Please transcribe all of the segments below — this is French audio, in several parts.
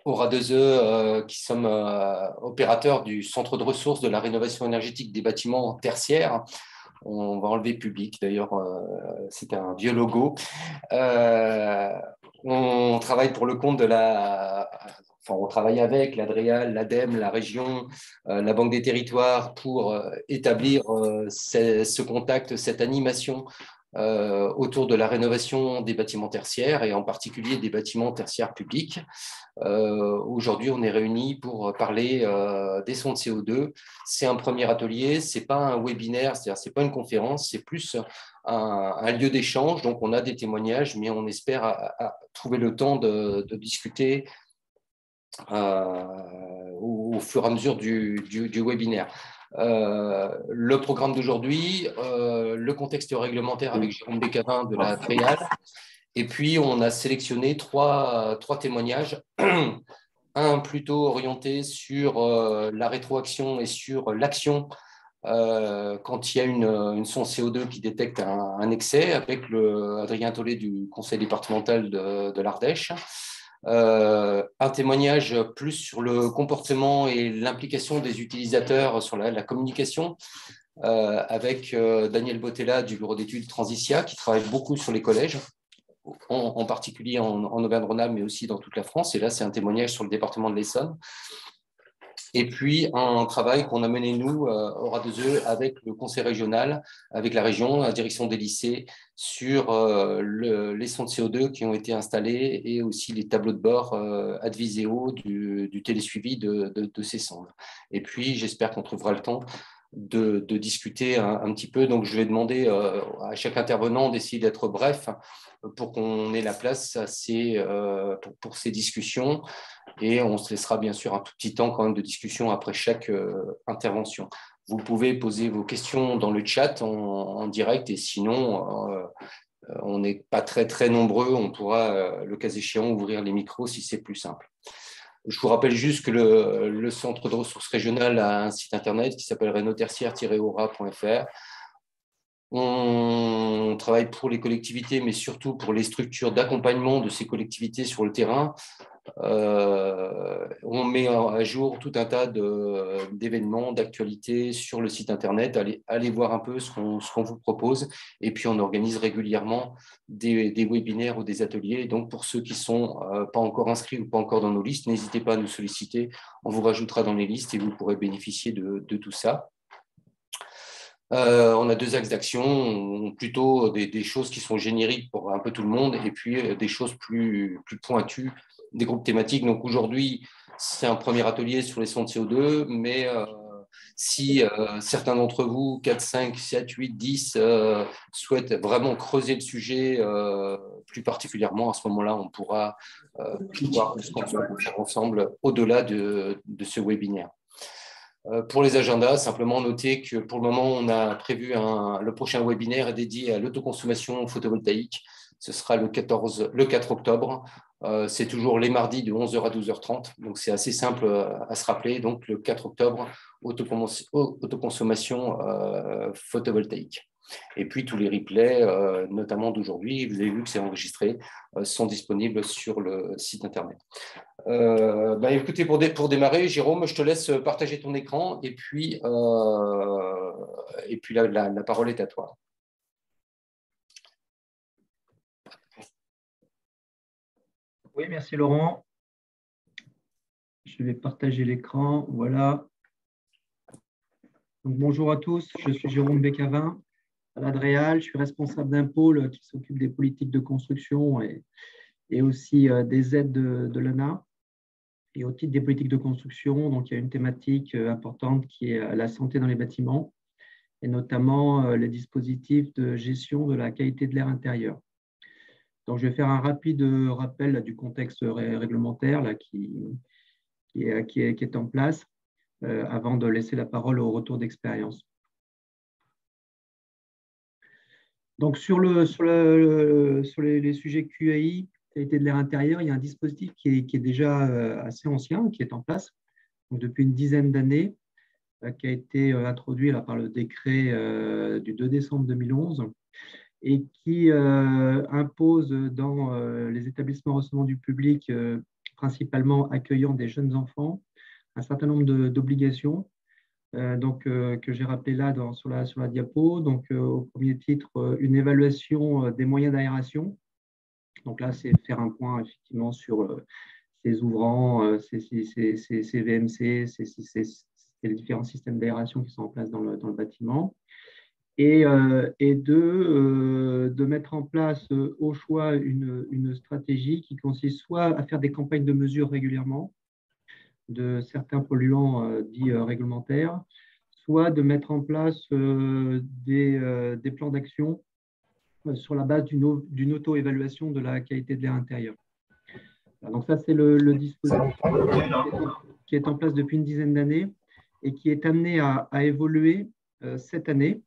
Aura2E, qui sommes opérateurs du centre de ressources de la rénovation énergétique des bâtiments tertiaires. On va enlever public, d'ailleurs, c'est un vieux logo. On travaille pour le compte de on travaille avec l'Adréal, l'ADEME, la région, la Banque des Territoires pour établir ce contact, cette animation autour de la rénovation des bâtiments tertiaires et en particulier des bâtiments tertiaires publics. Aujourd'hui, on est réunis pour parler des sons de CO2. C'est un premier atelier, ce n'est pas un webinaire, c'est-à-dire ce n'est pas une conférence, c'est plus un lieu d'échange. Donc, on a des témoignages, mais on espère à trouver le temps de discuter au fur et à mesure du webinaire. Le programme d'aujourd'hui, le contexte réglementaire avec Jérôme Bécavin de la Tréal. Et puis, on a sélectionné trois témoignages. Un plutôt orienté sur la rétroaction et sur l'action quand il y a une sonde CO2 qui détecte un excès, avec Adrien Tollet du conseil départemental de l'Ardèche. Un témoignage plus sur le comportement et l'implication des utilisateurs sur la communication, avec Daniel Botella du bureau d'études Transitia, qui travaille beaucoup sur les collèges, en particulier en Auvergne-Rhône-Alpes, mais aussi dans toute la France. Et là, c'est un témoignage sur le département de l'Essonne. Et puis, un travail qu'on a mené, nous, Aura2E, avec le conseil régional, avec la région, la direction des lycées, sur les sondes CO2 qui ont été installées et aussi les tableaux de bord Adviseo du télésuivi de ces sondes. Et puis, j'espère qu'on trouvera le temps de discuter un petit peu. Donc, je vais demander à chaque intervenant d'essayer d'être bref pour qu'on ait la place pour ces discussions. Et on se laissera bien sûr un tout petit temps quand même de discussion après chaque intervention. Vous pouvez poser vos questions dans le chat en direct, et sinon, on n'est pas très nombreux. On pourra, le cas échéant, ouvrir les micros si c'est plus simple. Je vous rappelle juste que le Centre de ressources régionales a un site internet qui s'appelle renotertiaire-aura.fr. On travaille pour les collectivités, mais surtout pour les structures d'accompagnement de ces collectivités sur le terrain. On met à jour tout un tas d'événements, d'actualités sur le site internet. Allez voir un peu ce qu'on vous propose. Et puis, on organise régulièrement des webinaires ou des ateliers. Donc, pour ceux qui ne sont pas encore inscrits ou pas encore dans nos listes, n'hésitez pas à nous solliciter. On vous rajoutera dans les listes et vous pourrez bénéficier de tout ça. On a deux axes d'action, plutôt des choses qui sont génériques pour un peu tout le monde, et puis des choses plus pointues, des groupes thématiques. Donc aujourd'hui, c'est un premier atelier sur les sondes CO2, mais si certains d'entre vous, 4, 5, 7, 8, 10, souhaitent vraiment creuser le sujet plus particulièrement, à ce moment-là, on pourra voir ce qu'on peut faire ensemble au-delà de ce webinaire. Pour les agendas, simplement noter que pour le moment, on a prévu le prochain webinaire est dédié à l'autoconsommation photovoltaïque. Ce sera le 4 octobre. C'est toujours les mardis de 11h à 12h30. Donc, c'est assez simple à se rappeler. Donc, le 4 octobre, autoconsommation photovoltaïque. Et puis, tous les replays, notamment d'aujourd'hui, vous avez vu que c'est enregistré, sont disponibles sur le site internet. Écoutez, pour démarrer, Jérôme, je te laisse partager ton écran et puis la parole est à toi. Oui, merci Laurent. Je vais partager l'écran. Voilà. Donc, bonjour à tous, je suis Jérôme Bécavin à l'Adréal. Je suis responsable d'un pôle qui s'occupe des politiques de construction et aussi des aides de l'ANA. Et au titre des politiques de construction, donc, il y a une thématique importante qui est la santé dans les bâtiments, et notamment les dispositifs de gestion de la qualité de l'air intérieur. Donc, je vais faire un rapide rappel là, du contexte réglementaire là, qui est en place avant de laisser la parole au retour d'expérience. Donc, sur les sujets QAI, qualité de l'air intérieur, il y a un dispositif qui est déjà assez ancien, qui est en place donc depuis une dizaine d'années, qui a été introduit là, par le décret du 2 décembre 2011 et qui impose dans les établissements recevant du public, principalement accueillant des jeunes enfants, un certain nombre d'obligations que j'ai rappelé là sur la diapo. Donc, au premier titre, une évaluation des moyens d'aération. Donc là, c'est faire un point effectivement sur ces ouvrants, ces VMC, les différents systèmes d'aération qui sont en place dans le bâtiment. Et de mettre en place au choix une stratégie qui consiste soit à faire des campagnes de mesure régulièrement de certains polluants dits réglementaires, soit de mettre en place des plans d'action sur la base d'une auto-évaluation de la qualité de l'air intérieur. Donc ça, c'est le dispositif qui est en place depuis une dizaine d'années et qui est amené à évoluer cette année.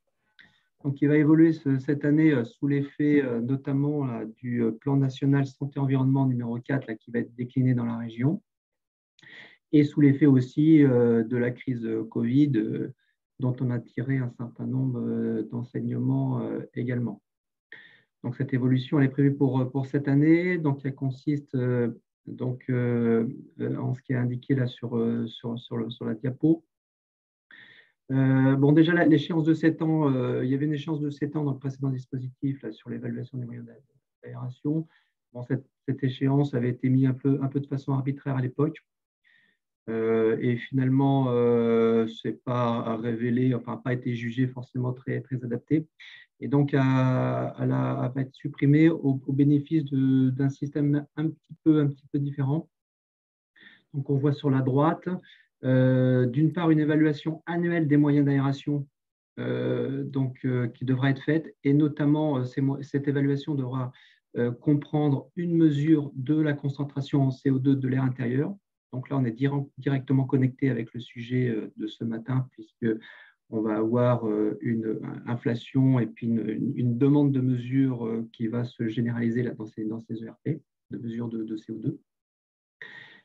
Donc, il va évoluer cette année sous l'effet notamment là, du plan national santé-environnement numéro 4 là, qui va être décliné dans la région et sous l'effet aussi de la crise Covid dont on a tiré un certain nombre d'enseignements également. Donc, cette évolution, elle est prévue pour cette année. Donc, elle consiste en ce qui est indiqué là sur la diapo. Bon, déjà, l'échéance de 7 ans, il y avait une échéance de 7 ans dans le précédent dispositif là, sur l'évaluation des moyens d'aération. Bon, cette échéance avait été mise un peu de façon arbitraire à l'époque. Et finalement, ce n'est pas révélé, enfin, pas été jugé forcément très adapté. Et donc, elle va être supprimée au bénéfice d'un système un petit peu différent. Donc, on voit sur la droite, d'une part, une évaluation annuelle des moyens d'aération qui devra être faite, et notamment, cette évaluation devra comprendre une mesure de la concentration en CO2 de l'air intérieur. Donc là, on est directement connecté avec le sujet de ce matin, puisqu'on va avoir une inflation et puis une demande de mesures qui va se généraliser là, dans ces ERP, de mesures de CO2.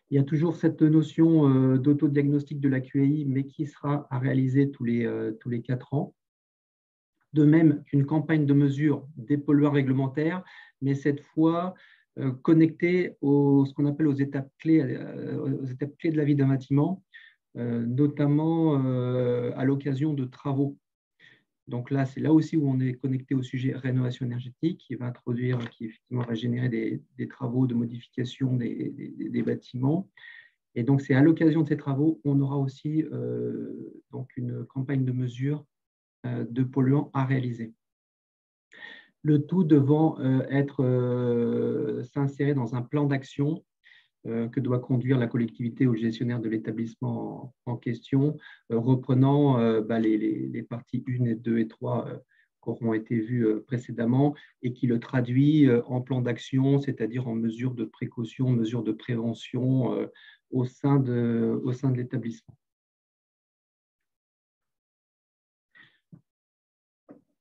Il y a toujours cette notion d'autodiagnostic de la QAI, mais qui sera à réaliser tous les 4 ans. De même qu'une campagne de mesure des polluants réglementaires, mais cette fois connectée ce qu'on appelle aux étapes clés de la vie d'un bâtiment, notamment à l'occasion de travaux. Donc là, c'est là aussi où on est connecté au sujet rénovation énergétique qui effectivement va générer des travaux de modification des bâtiments. Et donc, c'est à l'occasion de ces travaux, on aura aussi donc une campagne de mesure de polluants à réaliser. Le tout devant s'insérer dans un plan d'action que doit conduire la collectivité ou le gestionnaire de l'établissement en question, reprenant les parties 1 et 2 et 3 qui auront été vues précédemment et qui le traduit en plan d'action, c'est-à-dire en mesures de précaution, mesures de prévention au sein de l'établissement.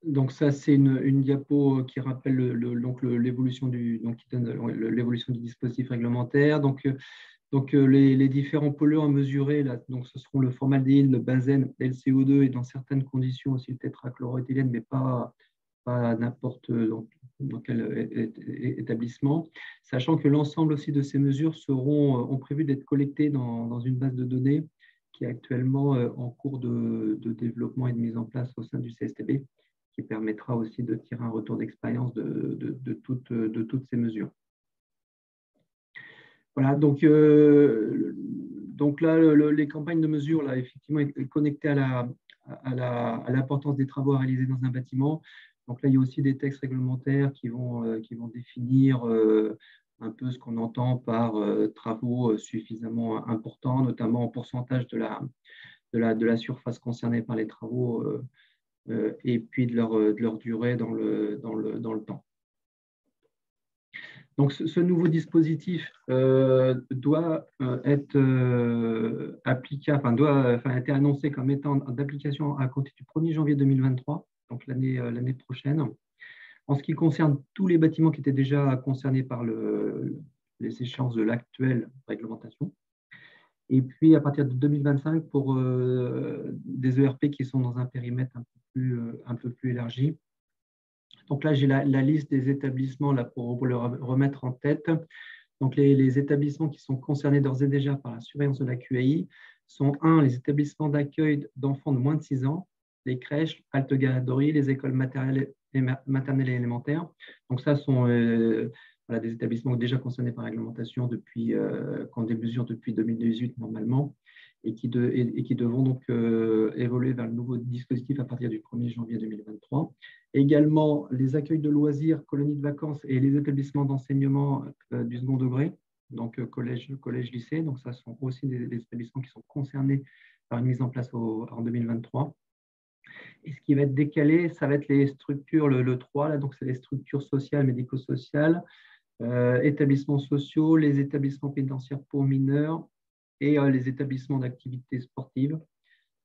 Donc ça, c'est une diapo qui rappelle l'évolution du dispositif réglementaire. Donc les différents polluants à mesurer, là, donc ce seront le formaldéhyde, le benzène, le CO2 et dans certaines conditions aussi le tétrachloroéthylène, mais pas n'importe dans quel établissement, sachant que l'ensemble aussi de ces mesures ont prévu d'être collectées dans une base de données qui est actuellement en cours de développement et de mise en place au sein du CSTB, qui permettra aussi de tirer un retour d'expérience de toutes ces mesures. Voilà, donc là, les campagnes de mesure, là, effectivement, est connectées à l'importance des travaux à réaliser dans un bâtiment. Donc là, il y a aussi des textes réglementaires qui vont définir un peu ce qu'on entend par travaux suffisamment importants, notamment en pourcentage de la surface concernée par les travaux et puis de leur durée dans le temps. Donc, ce nouveau dispositif doit être a été annoncé comme étant d'application à compter du 1er janvier 2023, donc l'année prochaine. En ce qui concerne tous les bâtiments qui étaient déjà concernés par les échéances de l'actuelle réglementation. Et puis, à partir de 2025, pour des ERP qui sont dans un périmètre un peu plus élargi, Donc là, j'ai la liste des établissements là, pour le remettre en tête. Donc les établissements qui sont concernés d'ores et déjà par la surveillance de la QAI sont les établissements d'accueil d'enfants de moins de 6 ans, les crèches, haltes garderies, les écoles maternelles et élémentaires. Donc ça sont voilà, des établissements déjà concernés par la réglementation depuis, qu'on démesure depuis 2018 normalement, et qui devront donc évoluer vers le nouveau dispositif à partir du 1er janvier 2023. Également, les accueils de loisirs, colonies de vacances et les établissements d'enseignement du second degré, donc collège, lycée. Donc, ça sont aussi des établissements qui sont concernés par une mise en place en 2023. Et ce qui va être décalé, ça va être les structures, le 3, là, donc c'est les structures sociales, médico-sociales, établissements sociaux, les établissements pénitentiaires pour mineurs et les établissements d'activités sportives,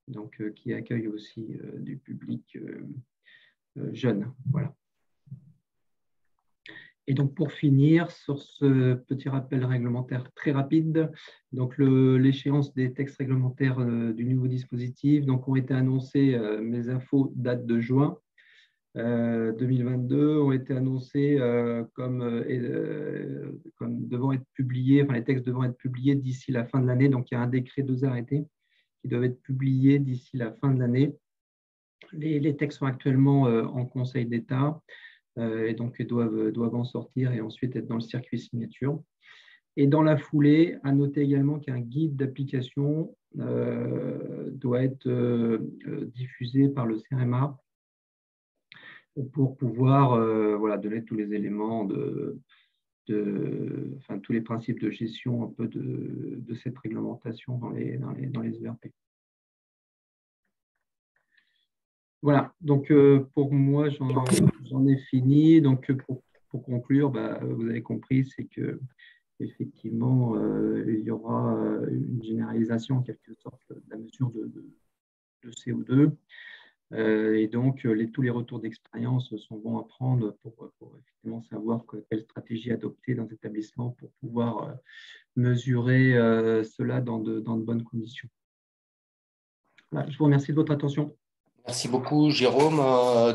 donc, qui accueillent aussi du public jeune. Voilà. Et donc, pour finir, sur ce petit rappel réglementaire très rapide, donc l'échéance des textes réglementaires du nouveau dispositif donc, ont été annoncés, mes infos datent de juin 2022, ont été annoncés comme devant être publiés, enfin les textes devant être publiés d'ici la fin de l'année. Donc, il y a un décret, 2 arrêtés qui doivent être publiés d'ici la fin de l'année. Les textes sont actuellement en Conseil d'État. Et donc doivent en sortir et ensuite être dans le circuit signature. Et dans la foulée, à noter également qu'un guide d'application doit être diffusé par le CEREMA pour pouvoir voilà, donner tous les éléments enfin, tous les principes de gestion un peu de cette réglementation dans les ERP. Voilà, donc pour moi, j'en ai fini. Donc pour conclure, vous avez compris, c'est que effectivement, il y aura une généralisation en quelque sorte de la mesure de CO2. Et donc, tous les retours d'expérience sont bons à prendre pour effectivement savoir quelle stratégie adopter dans les établissements pour pouvoir mesurer cela dans de bonnes conditions. Voilà, je vous remercie de votre attention. Merci beaucoup, Jérôme.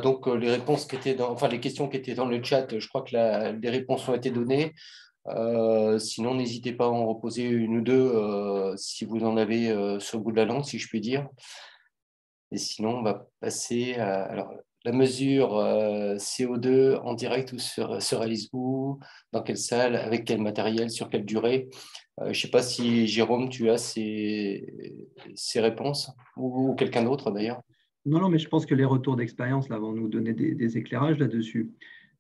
Donc, les réponses qui étaient enfin, les questions qui étaient dans le chat, je crois que les réponses ont été données. Sinon, n'hésitez pas à en reposer une ou deux si vous en avez sur le bout de la langue, si je puis dire. Et sinon, on va passer à alors, la mesure CO2 en direct, où se réalise où, dans quelle salle, avec quel matériel, sur quelle durée. Je ne sais pas si, Jérôme, tu as ces réponses, ou quelqu'un d'autre d'ailleurs. Non, mais je pense que les retours d'expérience là, vont nous donner des éclairages là-dessus.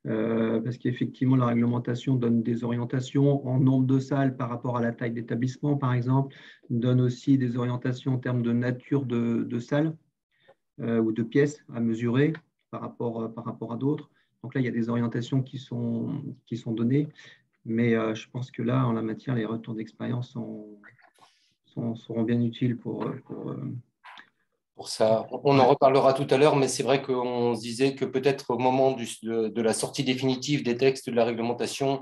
Parce qu'effectivement, la réglementation donne des orientations en nombre de salles par rapport à la taille d'établissement, par exemple, donne aussi des orientations en termes de nature de salles ou de pièces à mesurer par rapport à d'autres. Donc là, il y a des orientations qui sont données, mais je pense que là, en la matière, les retours d'expérience seront bien utiles pour ça. On en reparlera tout à l'heure, mais c'est vrai qu'on se disait que peut-être au moment de la sortie définitive des textes de la réglementation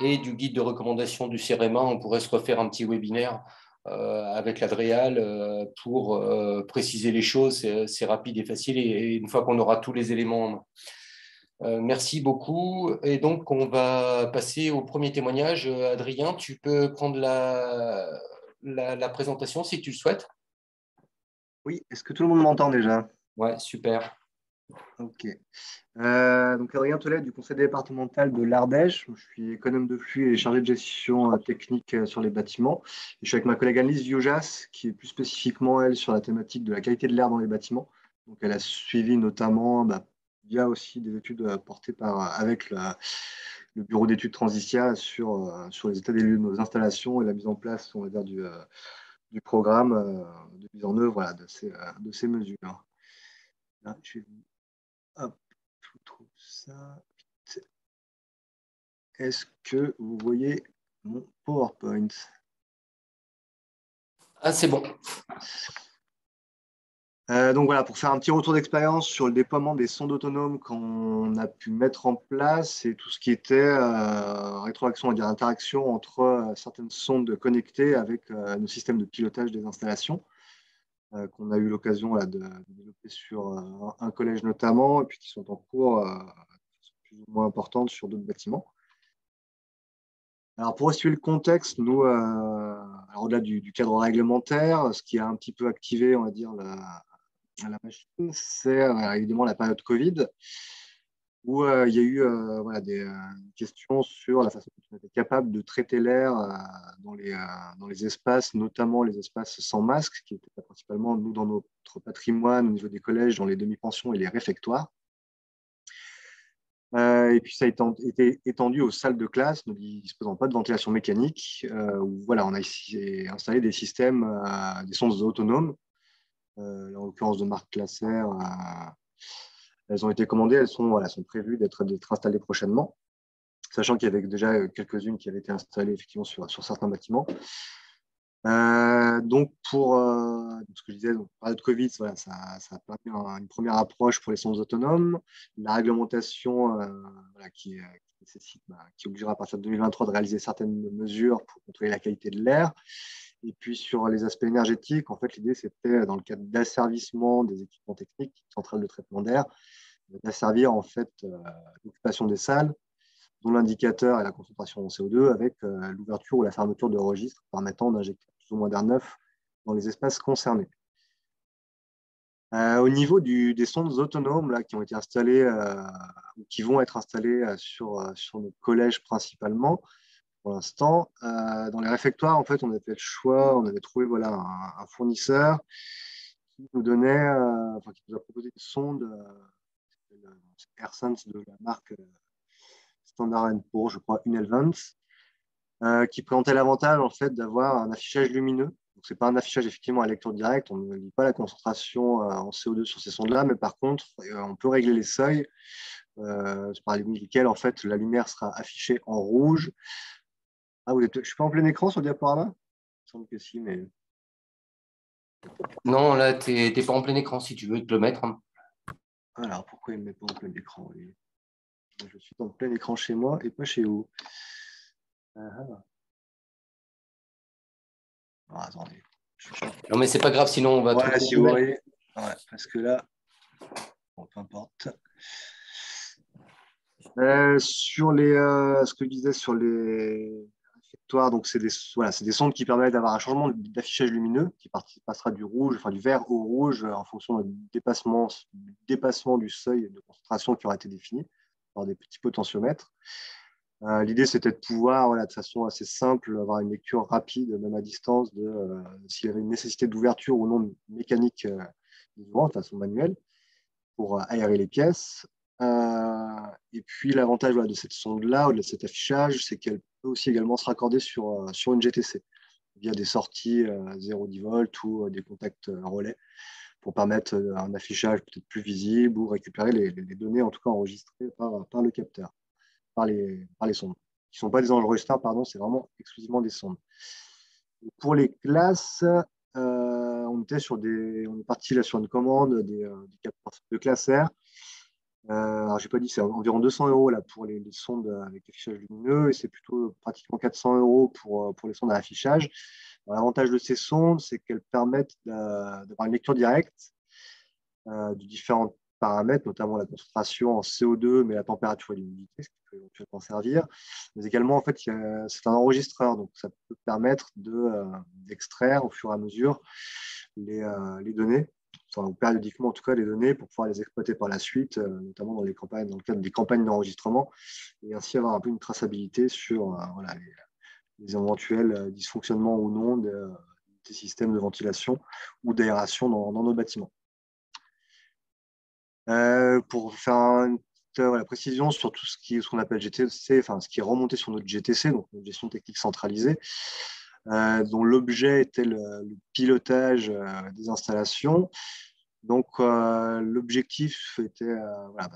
et du guide de recommandation du CEREMA, on pourrait se refaire un petit webinaire avec l'Adréal pour préciser les choses. C'est rapide et facile, et une fois qu'on aura tous les éléments. Merci beaucoup. Et donc, on va passer au premier témoignage. Adrien, tu peux prendre la présentation si tu le souhaites. Oui, est-ce que tout le monde m'entend déjà? Ouais, super. Ok. Donc Adrien Tollet du conseil départemental de l'Ardèche. Je suis économe de flux et chargé de gestion technique sur les bâtiments. Et je suis avec ma collègue Annelise Viojas, qui est plus spécifiquement, elle, sur la thématique de la qualité de l'air dans les bâtiments. Donc elle a suivi notamment, via aussi des études portées avec le bureau d'études Transistia sur les états des lieux de nos installations et la mise en place, on va dire, du programme de mise en œuvre, voilà, de ces mesures. Là, je vais hop, je vous trouve ça. Est-ce que vous voyez mon PowerPoint? Ah, c'est bon. Donc voilà, pour faire un petit retour d'expérience sur le déploiement des sondes autonomes qu'on a pu mettre en place et tout ce qui était rétroaction, on va dire interaction entre certaines sondes connectées avec nos systèmes de pilotage des installations qu'on a eu l'occasion de développer sur un collège notamment, et puis qui sont en cours plus ou moins importantes sur d'autres bâtiments. Alors, pour situer le contexte, nous, au-delà du cadre réglementaire, ce qui a un petit peu activé, on va dire, la machine, c'est évidemment la période Covid, où il y a eu des questions sur la façon dont on était capable de traiter l'air dans les espaces, notamment les espaces sans masque, qui étaient principalement, nous, dans notre patrimoine, au niveau des collèges, dans les demi-pensions et les réfectoires. Et puis, ça a été étendu aux salles de classe ne disposant pas de ventilation mécanique, où on a ici installé des systèmes, des sondes autonomes, en l'occurrence de marque Classer. Elles ont été commandées, elles sont prévues d'être installées prochainement, sachant qu'il y avait déjà quelques-unes qui avaient été installées effectivement sur certains bâtiments. Donc, pour ce que je disais, donc, période Covid, ça a permis une première approche pour les sondes autonomes. La réglementation qui obligera à partir de 2023 de réaliser certaines mesures pour contrôler la qualité de l'air. Et puis, sur les aspects énergétiques, en fait, l'idée, c'était, dans le cadre d'asservissement des équipements techniques, centrales de traitement d'air, d'asservir en fait l'occupation des salles, dont l'indicateur est la concentration en CO2, avec l'ouverture ou la fermeture de registres permettant d'injecter plus ou moins d'air neuf dans les espaces concernés. Au niveau des sondes autonomes là, qui ont été installées ou qui vont être installées sur nos collèges principalement, pour l'instant, dans les réfectoires, en fait, on a fait le choix, on avait trouvé un fournisseur qui nous donnait, qui nous a proposé une sonde AirSense de la marque Standard & Poor's, je crois, Unelvance, qui présentait l'avantage en fait d'avoir un affichage lumineux. Donc, ce n'est pas un affichage effectivement à lecture directe, on ne lit pas la concentration en CO2 sur ces sondes-là, mais par contre, on peut régler les seuils, par lesquels en fait la lumière sera affichée en rouge. Ah, je ne suis pas en plein écran sur le diaporama? Il me semble que si, mais. Non, là, tu n'es pas en plein écran si tu veux te le mettre. Alors, pourquoi il ne me met pas en plein écran? Je suis en plein écran chez moi et pas chez vous. Attendez. Non, mais c'est pas grave, sinon on va trouver. Si vous voyez. Ouais, parce que là, bon, peu importe. Sur ce que je disais sur les réfectoires, donc c'est des sondes qui permettent d'avoir un changement d'affichage lumineux qui passera du vert au rouge en fonction du dépassement du seuil de concentration qui aura été défini par des petits potentiomètres. L'idée, c'était de pouvoir, de façon assez simple, avoir une lecture rapide, même à distance, s'il y avait une nécessité d'ouverture ou non mécanique de façon manuelle, pour aérer les pièces. Et puis, l'avantage de cette sonde-là, de cet affichage, c'est qu'elle peut aussi également se raccorder sur une GTC, via des sorties 0,10 volts ou des contacts relais, pour permettre un affichage peut-être plus visible ou récupérer les données, en tout cas enregistrées par le capteur. Par les sondes, qui ne sont pas des enregistreurs, pardon, c'est vraiment exclusivement des sondes. Et pour les classes, on est parti là sur une commande des capteurs de classe R. Alors, j'ai pas dit, c'est environ 200 € là, pour les sondes avec affichage lumineux, et c'est plutôt pratiquement 400 € pour les sondes à affichage. L'avantage de ces sondes, c'est qu'elles permettent d'avoir une lecture directe de différents paramètres, notamment la concentration en CO2, mais la température et l'humidité, ce qui peut éventuellement servir. Mais également, en fait, c'est un enregistreur, donc ça peut permettre d'extraire au fur et à mesure les données, ou périodiquement en tout cas les données, pour pouvoir les exploiter par la suite, notamment dans le cadre des campagnes d'enregistrement, et ainsi avoir un peu une traçabilité sur les éventuels dysfonctionnements ou non des systèmes de ventilation ou d'aération dans nos bâtiments. Pour faire une petite précision sur tout ce qu'on appelle GTC, ce qui est remonté sur notre GTC, donc notre gestion technique centralisée, dont l'objet était le pilotage des installations. Donc, l'objectif était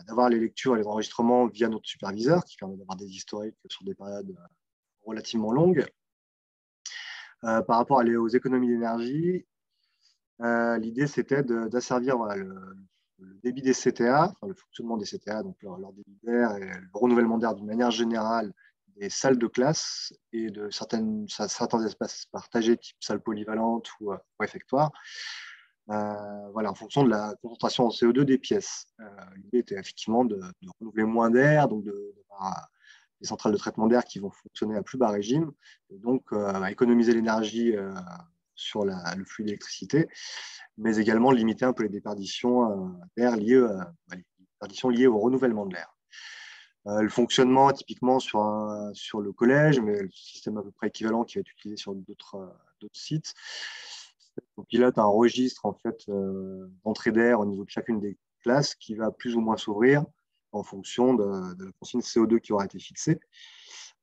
d'avoir les lectures et les enregistrements via notre superviseur, qui permet d'avoir des historiques sur des périodes relativement longues. Par rapport aux économies d'énergie, l'idée, c'était d'asservir le débit des CTA, le fonctionnement des CTA, donc leur débit d'air et le renouvellement d'air d'une manière générale des salles de classe et de certains espaces partagés, type salle polyvalente ou réfectoire, voilà, en fonction de la concentration en CO2 des pièces. L'idée était effectivement de renouveler moins d'air, donc d'avoir des centrales de traitement d'air qui vont fonctionner à plus bas régime, et donc économiser l'énergie sur le flux d'électricité, mais également limiter un peu les déperditions d'air liées, les déperditions liées au renouvellement de l'air. Le fonctionnement, typiquement sur le collège, mais le système à peu près équivalent qui va être utilisé sur d'autres sites. On pilote un registre en fait, d'entrée d'air au niveau de chacune des classes qui va plus ou moins s'ouvrir en fonction de la consigne CO2 qui aura été fixée.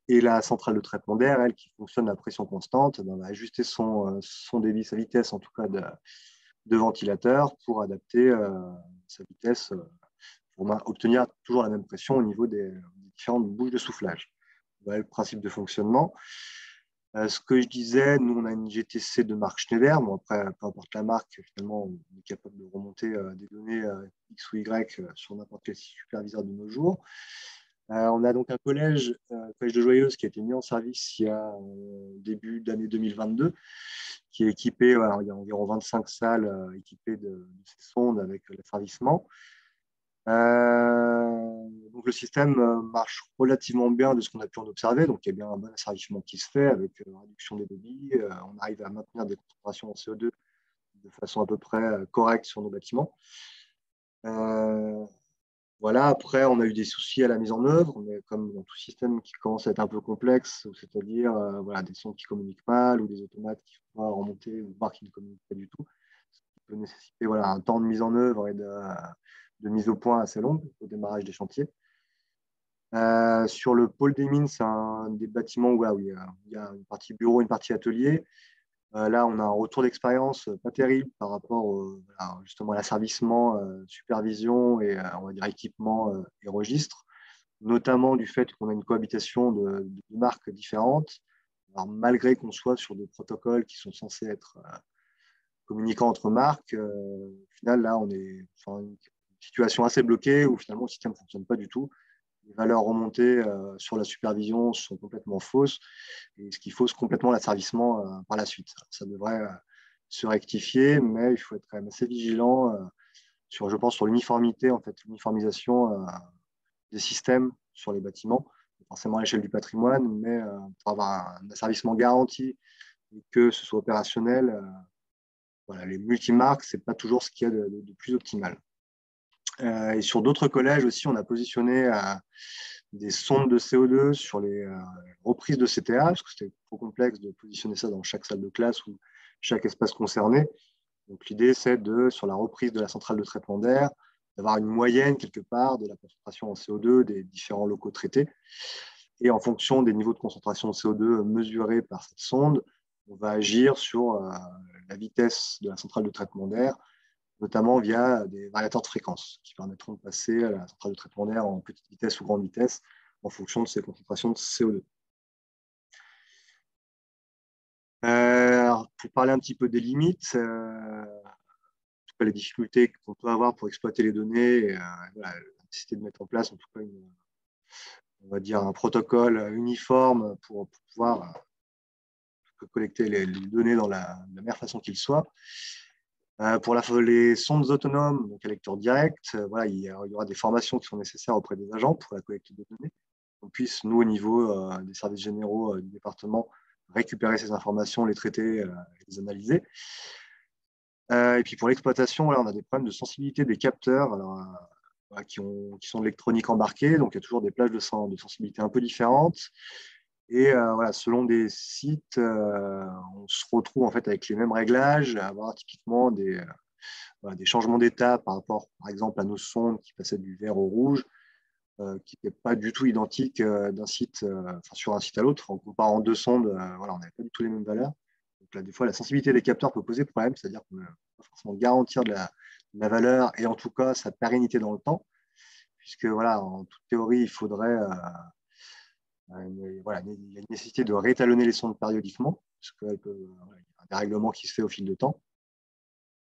Et la centrale de traitement d'air, elle, qui fonctionne à pression constante, va ajuster son débit, sa vitesse en tout cas de ventilateur pour adapter sa vitesse pour obtenir toujours la même pression au niveau des différentes bouches de soufflage. Voilà le principe de fonctionnement. Ce que je disais, nous, on a une GTC de marque Schneider. Bon, après, peu importe la marque, finalement, on est capable de remonter des données X ou Y sur n'importe quel superviseur de nos jours. On a donc un collège de Joyeuse qui a été mis en service il y a début d'année 2022, qui est équipé, il y a environ 25 salles équipées de ces sondes avec l'asservissement. Donc le système marche relativement bien de ce qu'on a pu en observer. Donc il y a bien un bon asservissement qui se fait avec la réduction des débits. On arrive à maintenir des concentrations en CO2 de façon à peu près correcte sur nos bâtiments. Voilà, après, on a eu des soucis à la mise en œuvre, mais comme dans tout système qui commence à être un peu complexe, c'est-à-dire voilà, des sondes qui communiquent mal ou des automates qui ne vont pas remonter ou voire qui ne communiquent pas du tout, ce qui peut nécessiter voilà, un temps de mise en œuvre et de mise au point assez longue au démarrage des chantiers. Sur le pôle des mines, c'est un des bâtiments où il y a une partie bureau, une partie atelier. Là, on a un retour d'expérience pas terrible par rapport justement à l'asservissement, supervision et on va dire équipement et registre, notamment du fait qu'on a une cohabitation de marques différentes. Alors, malgré qu'on soit sur des protocoles qui sont censés être communicants entre marques, au final, là, on est dans une situation assez bloquée où finalement le système ne fonctionne pas du tout. Les valeurs remontées sur la supervision sont complètement fausses, et ce qui fausse complètement l'asservissement par la suite. Alors, ça devrait se rectifier, mais il faut être quand même assez vigilant je pense, sur l'uniformité, en fait, l'uniformisation des systèmes sur les bâtiments, forcément à l'échelle du patrimoine, mais pour avoir un asservissement garanti et que ce soit opérationnel, voilà, les multimarques, ce n'est pas toujours ce qu'il y a de plus optimal. Et sur d'autres collèges aussi, on a positionné des sondes de CO2 sur les reprises de CTA, parce que c'était trop complexe de positionner ça dans chaque salle de classe ou chaque espace concerné. Donc l'idée, c'est sur la reprise de la centrale de traitement d'air, d'avoir une moyenne quelque part de la concentration en CO2 des différents locaux traités. Et en fonction des niveaux de concentration de CO2 mesurés par cette sonde, on va agir sur la vitesse de la centrale de traitement d'air, notamment via des variateurs de fréquence qui permettront de passer à la centrale de traitement d'air en petite vitesse ou grande vitesse en fonction de ces concentrations de CO2. Pour parler un petit peu des limites, les difficultés qu'on peut avoir pour exploiter les données, et, voilà, la nécessité de mettre en place en tout cas on va dire un protocole uniforme pour pouvoir collecter les données dans la meilleure façon qu'il soit. Pour les sondes autonomes, donc à lecteur direct, voilà, il y aura des formations qui sont nécessaires auprès des agents pour la collecte de données. On puisse, nous, au niveau des services généraux du département, récupérer ces informations, les traiter, les analyser. Et puis pour l'exploitation, voilà, on a des problèmes de sensibilité des capteurs qui sont de l'électronique embarquée, donc il y a toujours des plages de sensibilité un peu différentes. Et voilà, selon des sites, on se retrouve en fait avec les mêmes réglages, à avoir typiquement des changements d'état par rapport, par exemple, à nos sondes qui passaient du vert au rouge, qui n'étaient pas du tout identiques d'un site, sur un site à l'autre. En comparant deux sondes, voilà, on n'avait pas du tout les mêmes valeurs. Donc là, des fois, la sensibilité des capteurs peut poser problème, c'est-à-dire qu'on ne peut pas forcément garantir de la valeur et en tout cas sa pérennité dans le temps, puisque voilà, en toute théorie, il faudrait voilà, il y a une nécessité de réétalonner les sondes périodiquement, parce qu'il y a un dérèglement qui se fait au fil de temps.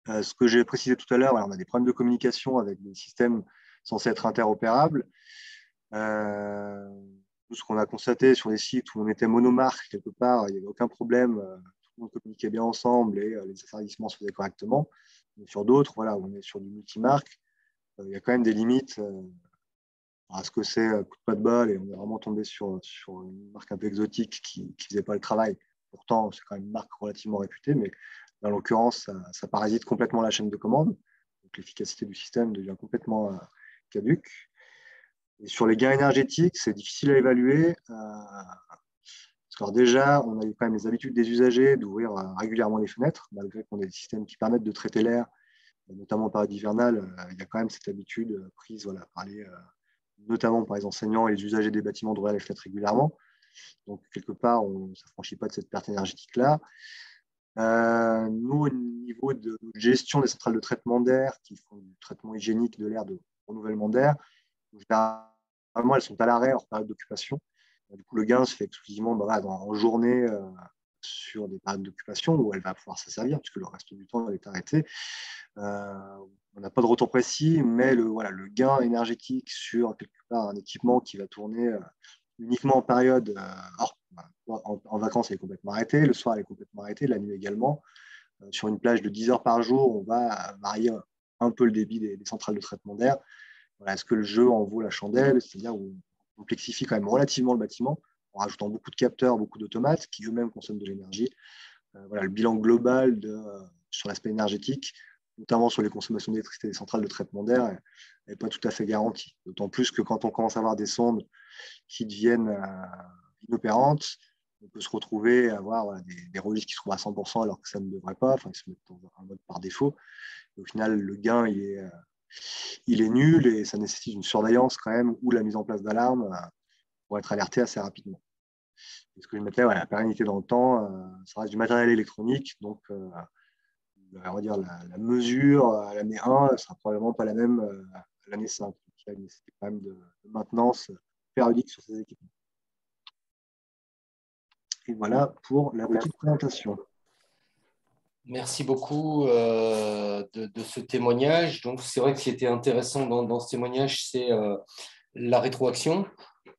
Ce que j'ai précisé tout à l'heure, voilà, on a des problèmes de communication avec des systèmes censés être interopérables. Tout ce qu'on a constaté sur les sites où on était monomarque quelque part, il n'y avait aucun problème. le monde communiquait bien ensemble et les asservissements se faisaient correctement. Mais sur d'autres, voilà, on est sur du multimarque. Il y a quand même des limites à ce que c'est coup de pas de bol et on est vraiment tombé sur une marque un peu exotique qui ne faisait pas le travail. Pourtant, c'est quand même une marque relativement réputée, mais dans l'occurrence, ça parasite complètement la chaîne de commande. Donc l'efficacité du système devient complètement caduque. Et sur les gains énergétiques, c'est difficile à évaluer. Parce que déjà, on a eu quand même les habitudes des usagers d'ouvrir régulièrement les fenêtres, malgré qu'on ait des systèmes qui permettent de traiter l'air, notamment en période hivernale. Il y a quand même cette habitude prise par notamment par les enseignants et les usagers des bâtiments d'ouvrir les fenêtres régulièrement. Donc, quelque part, on ne s'affranchit pas de cette perte énergétique-là. Nous, au niveau de gestion des centrales de traitement d'air qui font du traitement hygiénique de l'air, de renouvellement d'air, généralement, elles sont à l'arrêt hors période d'occupation. Du coup, le gain se fait exclusivement en journée sur des périodes d'occupation où elle va pouvoir s'en servir, puisque le reste du temps, elle est arrêtée. On n'a pas de retour précis, mais le gain énergétique sur quelque part un équipement qui va tourner uniquement en période en vacances, elle est complètement arrêtée, le soir, elle est complètement arrêtée, la nuit également. Sur une plage de 10 heures par jour, on va varier un peu le débit des centrales de traitement d'air. Voilà, est-ce que le jeu en vaut la chandelle? C'est-à-dire où on complexifie quand même relativement le bâtiment en rajoutant beaucoup de capteurs, beaucoup d'automates qui eux-mêmes consomment de l'énergie. Le bilan global sur l'aspect énergétique, notamment sur les consommations d'électricité des centrales de traitement d'air, n'est pas tout à fait garanti. D'autant plus que quand on commence à avoir des sondes qui deviennent inopérantes, on peut se retrouver à avoir des registres qui se trouvent à 100% alors que ça ne devrait pas, ils se mettent en mode par défaut. Et au final, le gain, il est nul et ça nécessite une surveillance quand même ou la mise en place d'alarmes pour être alerté assez rapidement. Et ce que je mettais, la pérennité dans le temps, ça reste du matériel électronique, donc on va dire la mesure à l'année 1 ne sera probablement pas la même à l'année 5. Il y a une nécessité quand même de maintenance périodique sur ces équipements. Et voilà pour la petite présentation. Merci beaucoup de ce témoignage. Donc, c'est vrai que ce qui était intéressant dans ce témoignage, c'est la rétroaction.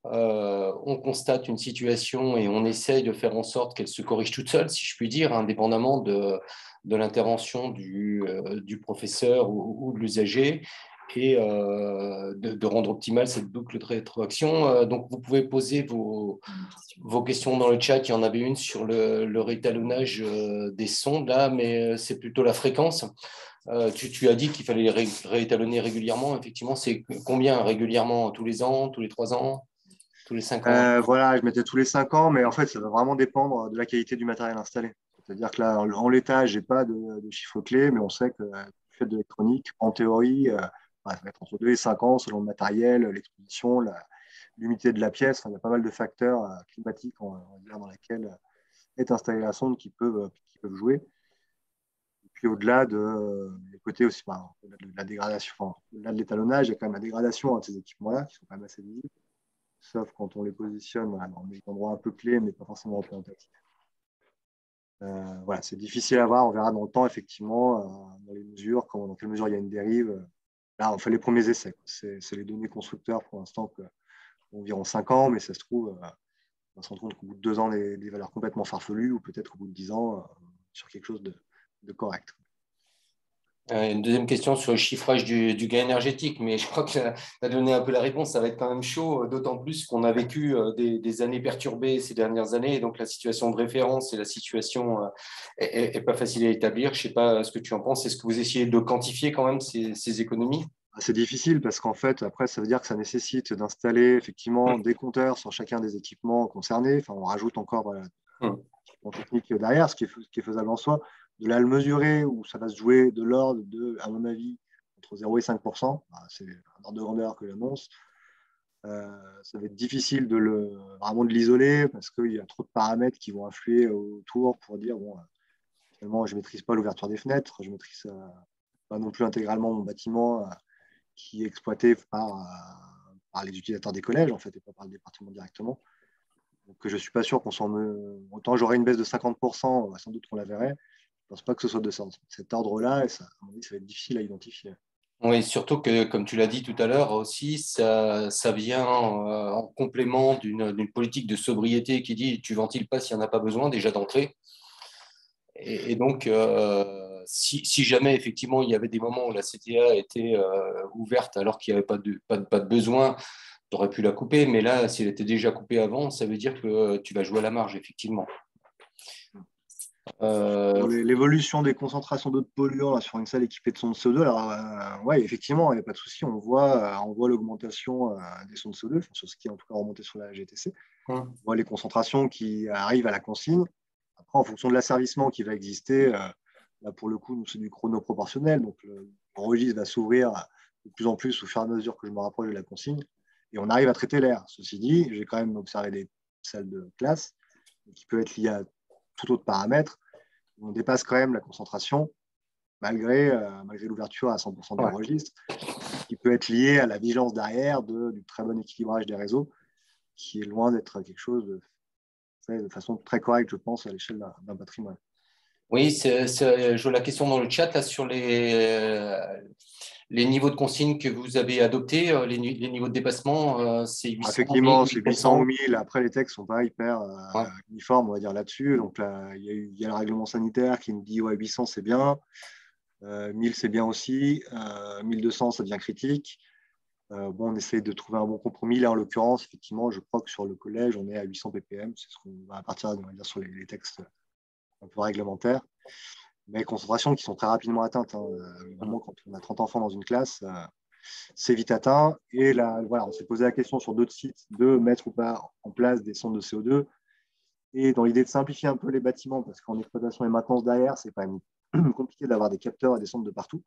On constate une situation et on essaye de faire en sorte qu'elle se corrige toute seule, si je puis dire, indépendamment de l'intervention du professeur ou de l'usager, et de rendre optimale cette boucle de rétroaction. Donc, vous pouvez poser vos questions dans le chat. Il y en avait une sur le réétalonnage des sondes, là, mais c'est plutôt la fréquence. Tu as dit qu'il fallait les réétalonner régulièrement. Effectivement, c'est combien régulièrement? Tous les ans, tous les 3 ans, tous les 5 ans? Je mettais tous les 5 ans, mais en fait, ça va vraiment dépendre de la qualité du matériel installé. C'est-à-dire que là, en l'état, je n'ai pas de chiffre clé, mais on sait que du fait de l'électronique, en théorie, ça va être entre 2 et 5 ans selon le matériel, l'exposition, l'humidité de la pièce. Il y a pas mal de facteurs climatiques dans lesquels est installée la sonde qui peuvent jouer. Et puis au-delà de côté aussi, au-delà de la dégradation, au-delà de l'étalonnage, il y a quand même la dégradation de ces équipements-là qui sont quand même assez visibles, sauf quand on les positionne dans des endroits un peu clés, mais pas forcément représentatifs. C'est difficile à voir, on verra dans le temps, effectivement, dans les mesures, dans quelle mesure il y a une dérive. Là, on fait les premiers essais. C'est les données constructeurs pour l'instant environ 5 ans, mais ça se trouve, on va se rendre compte qu'au bout de 2 ans, des valeurs complètement farfelues, ou peut-être au bout de 10 ans, sur quelque chose de correct. Une deuxième question sur le chiffrage du gain énergétique, mais je crois que tu as donné un peu la réponse. Ça va être quand même chaud, d'autant plus qu'on a vécu des années perturbées ces dernières années. Et donc, la situation de référence et la situation n'est pas facile à établir. Je ne sais pas ce que tu en penses. Est-ce que vous essayez de quantifier quand même ces équipements? C'est difficile parce qu'en fait, après, ça veut dire que ça nécessite d'installer effectivement des compteurs sur chacun des équipements concernés. On rajoute encore en technique derrière, ce qui est faisable en soi. De là, le mesurer, où ça va se jouer de l'ordre de, à mon avis, entre 0 et 5%. C'est un ordre de grandeur que j'annonce. Ça va être difficile vraiment de l'isoler parce qu'il y a trop de paramètres qui vont influer autour pour dire, finalement, je ne maîtrise pas l'ouverture des fenêtres, je ne maîtrise pas non plus intégralement mon bâtiment qui est exploité par les utilisateurs des collèges, en fait, et pas par le département directement. Donc, je ne suis pas sûr qu'on s'en autant j'aurais une baisse de 50%, sans doute qu'on la verrait. Je ne pense pas que ce soit de cet ordre-là, et ça, à mon avis, ça va être difficile à identifier. Oui, surtout que, comme tu l'as dit tout à l'heure aussi, ça vient en complément d'une politique de sobriété qui dit tu ventiles pas s'il n'y en a pas besoin déjà d'entrée. Et donc, si jamais effectivement il y avait des moments où la CTA était ouverte alors qu'il n'y avait pas de besoin, tu aurais pu la couper. Mais là, si elle était déjà coupée avant, ça veut dire que tu vas jouer à la marge, effectivement. L'évolution des concentrations d'autres polluants là, sur une salle équipée de sondes CO2, alors ouais, effectivement, il n'y a pas de souci, on voit l'augmentation des sondes CO2, enfin, sur ce qui est en tout cas remonté sur la GTC. On voit les concentrations qui arrivent à la consigne. Après, en fonction de l'asservissement qui va exister, là pour le coup, nous c'est du chrono-proportionnel, donc le registre va s'ouvrir de plus en plus au fur et à mesure que je me rapproche de la consigne, et on arrive à traiter l'air. Ceci dit, j'ai quand même observé des salles de classe qui peuvent être liées à tout autre paramètre. On dépasse quand même la concentration malgré l'ouverture à 100% du registre, qui peut être lié à la vigilance derrière du très bon équilibrage des réseaux, qui est loin d'être quelque chose de façon très correcte, je pense, à l'échelle d'un patrimoine. Oui, je vois la question dans le chat là, sur les niveaux de consigne que vous avez adoptés, les niveaux de dépassement, c'est 800. Effectivement, c'est 800 ou 1000. Après, les textes ne sont pas hyper uniformes, on va dire, là-dessus. Donc, là, il y a le règlement sanitaire qui nous dit ouais, 800, c'est bien. 1000, c'est bien aussi. 1200, ça devient critique. On essaie de trouver un bon compromis. Là, en l'occurrence, effectivement, je crois que sur le collège, on est à 800 ppm. C'est ce qu'on va partir, on va dire, sur les textes un peu réglementaires. Mais concentrations qui sont très rapidement atteintes. Évidemment, quand on a 30 enfants dans une classe, c'est vite atteint. Et là, voilà, on s'est posé la question sur d'autres sites de mettre ou pas en place des sondes de CO2. Et dans l'idée de simplifier un peu les bâtiments, parce qu'en exploitation et maintenance derrière, c'est quand même compliqué d'avoir des capteurs et des sondes de partout.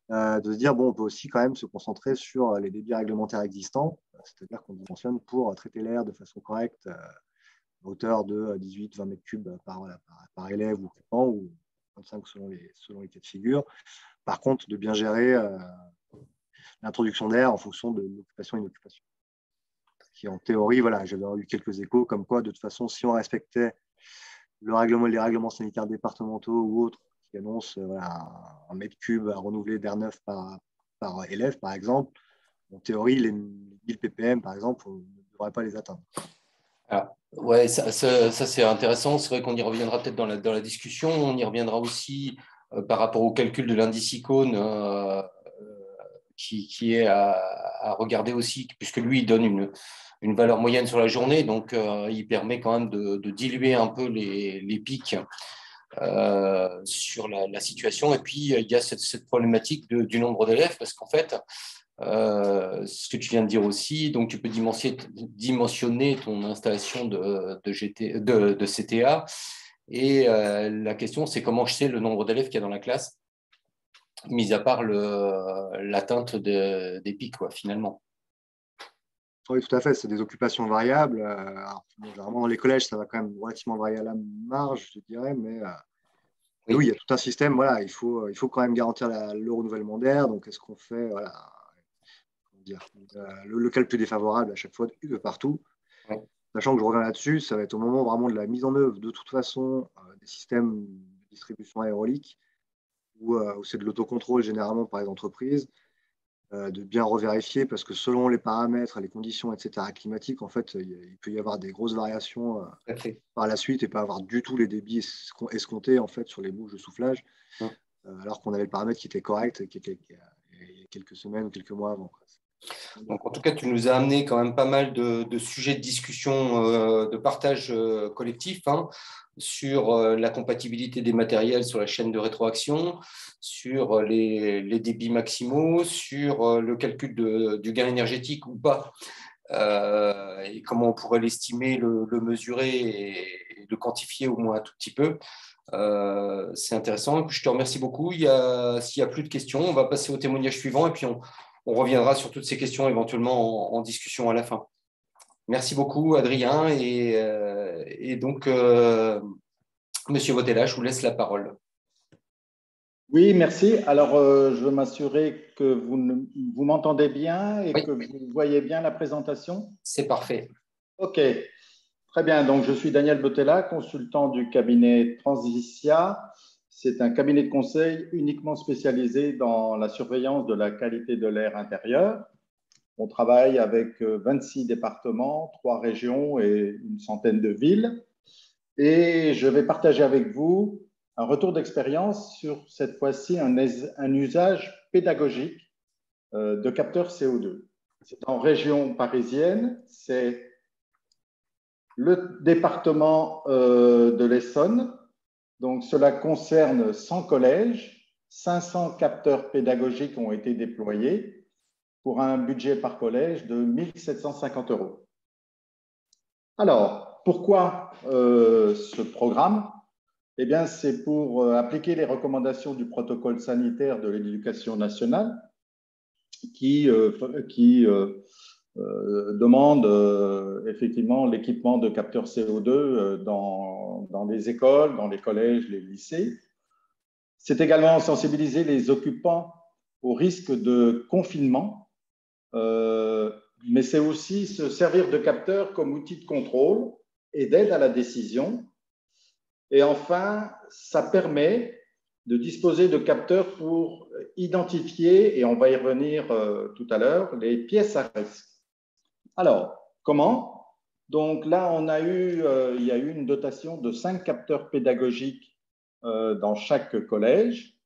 De se dire, bon, on peut aussi quand même se concentrer sur les débits réglementaires existants, c'est-à-dire qu'on dimensionne pour traiter l'air de façon correcte, à hauteur de 18-20 mètres cubes par élève ou occupant, ou 25 selon les cas de figure. Par contre, de bien gérer l'introduction d'air en fonction de l'occupation et l'inoccupation. Qui en théorie, voilà, j'avais eu quelques échos comme quoi, de toute façon, si on respectait les règlements sanitaires départementaux ou autres qui annoncent un mètre cube à renouveler d'air neuf par élève, par exemple, en théorie, les 1000 ppm, par exemple, on ne devrait pas les atteindre. Alors, ouais, ça c'est intéressant. C'est vrai qu'on y reviendra peut-être dans la discussion. On y reviendra aussi par rapport au calcul de l'indice icône qui est à regarder aussi, puisque lui, il donne une valeur moyenne sur la journée. Donc, il permet quand même de diluer un peu les pics sur la situation. Et puis, il y a cette problématique du nombre d'élèves, parce qu'en fait, ce que tu viens de dire aussi, donc tu peux dimensionner ton installation de CTA. Et la question, c'est comment je sais le nombre d'élèves qu'il y a dans la classe, mis à part l'atteinte des pics, quoi, finalement. Oui, tout à fait, c'est des occupations variables. Alors, généralement, dans les collèges, ça va quand même relativement varier à la marge, je dirais, mais oui, il y a tout un système. Voilà, il faut quand même garantir le renouvellement d'air. Donc, est-ce qu'on fait le local plus défavorable à chaque fois de partout, sachant que je reviens là-dessus, ça va être au moment vraiment de la mise en œuvre de toute façon des systèmes de distribution aérolique où c'est de l'autocontrôle généralement par les entreprises, de bien revérifier parce que selon les paramètres, les conditions, etc. climatiques, en fait, il peut y avoir des grosses variations par la suite et pas avoir du tout les débits escomptés en fait sur les bouches de soufflage, alors qu'on avait le paramètre qui était correct il y a quelques semaines ou quelques mois avant. Donc, en tout cas, tu nous as amené quand même pas mal de sujets de discussion, de partage collectif sur la compatibilité des matériels sur la chaîne de rétroaction, sur les débits maximaux, sur le calcul du gain énergétique ou pas, et comment on pourrait l'estimer, le mesurer et le quantifier au moins un tout petit peu. C'est intéressant. Je te remercie beaucoup. S'il n'y a plus de questions, on va passer au témoignage suivant et puis on reviendra sur toutes ces questions éventuellement en discussion à la fin. Merci beaucoup, Adrien. Et donc, Monsieur Botella, je vous laisse la parole. Oui, merci. Alors, je veux m'assurer que vous m'entendez bien et que vous voyez bien la présentation. C'est parfait. OK. Très bien. Donc, je suis Daniel Botella, consultant du cabinet Transvicia. C'est un cabinet de conseil uniquement spécialisé dans la surveillance de la qualité de l'air intérieur. On travaille avec 26 départements, 3 régions et une centaine de villes. et je vais partager avec vous un retour d'expérience sur cette fois-ci un usage pédagogique de capteurs CO2. C'est en région parisienne, c'est le département de l'Essonne. Donc, cela concerne 100 collèges, 500 capteurs pédagogiques ont été déployés pour un budget par collège de 1 750 €. Alors, pourquoi ce programme? Eh bien, c'est pour appliquer les recommandations du protocole sanitaire de l'éducation nationale qui demande effectivement l'équipement de capteurs CO2 dans les écoles, dans les collèges, les lycées. C'est également sensibiliser les occupants au risque de confinement, mais c'est aussi se servir de capteurs comme outil de contrôle et d'aide à la décision. Et enfin, ça permet de disposer de capteurs pour identifier, et on va y revenir tout à l'heure, les pièces à risque. Alors, comment? Donc là, il y a eu une dotation de 5 capteurs pédagogiques dans chaque collège.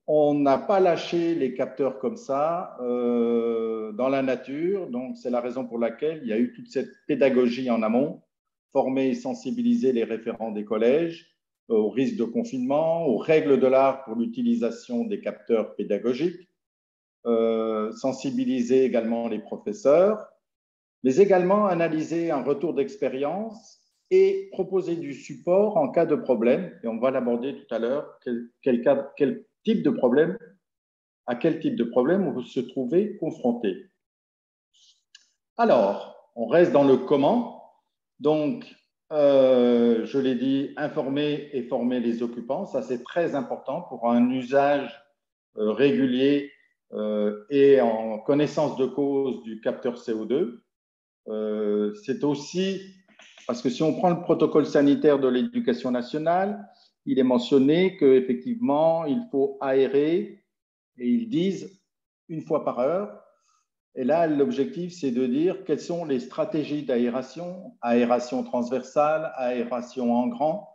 On n'a pas lâché les capteurs comme ça dans la nature, donc c'est la raison pour laquelle il y a eu toute cette pédagogie en amont, former et sensibiliser les référents des collèges aux risques de confinement, aux règles de l'art pour l'utilisation des capteurs pédagogiques, sensibiliser également les professeurs, mais également analyser un retour d'expérience et proposer du support en cas de problème. Et on va l'aborder tout à l'heure, quel type de problème, à quel type de problème vous se trouvez confronté. Alors, on reste dans le comment. Donc, je l'ai dit, informer et former les occupants, ça c'est très important pour un usage régulier et en connaissance de cause du capteur CO2. C'est aussi, parce que si on prend le protocole sanitaire de l'éducation nationale, il est mentionné qu'effectivement, il faut aérer, et ils disent une fois par heure. Et là, l'objectif, c'est de dire quelles sont les stratégies d'aération, aération transversale, aération en grand,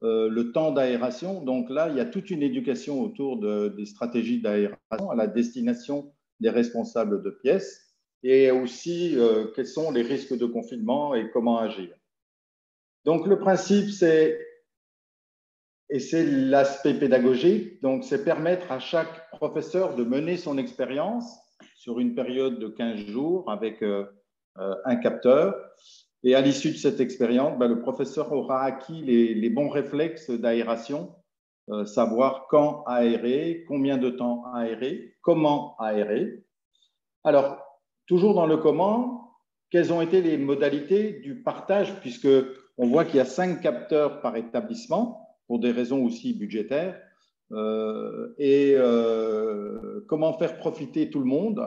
le temps d'aération. Donc là, il y a toute une éducation autour des stratégies d'aération à la destination des responsables de pièces et aussi quels sont les risques de confinement et comment agir. Donc le principe, et c'est l'aspect pédagogique, donc c'est permettre à chaque professeur de mener son expérience sur une période de 15 jours avec un capteur. Et à l'issue de cette expérience, le professeur aura acquis les bons réflexes d'aération, savoir quand aérer, combien de temps aérer, comment aérer. Alors, toujours dans le comment, quelles ont été les modalités du partage, puisque on voit qu'il y a 5 capteurs par établissement, pour des raisons aussi budgétaires, comment faire profiter tout le monde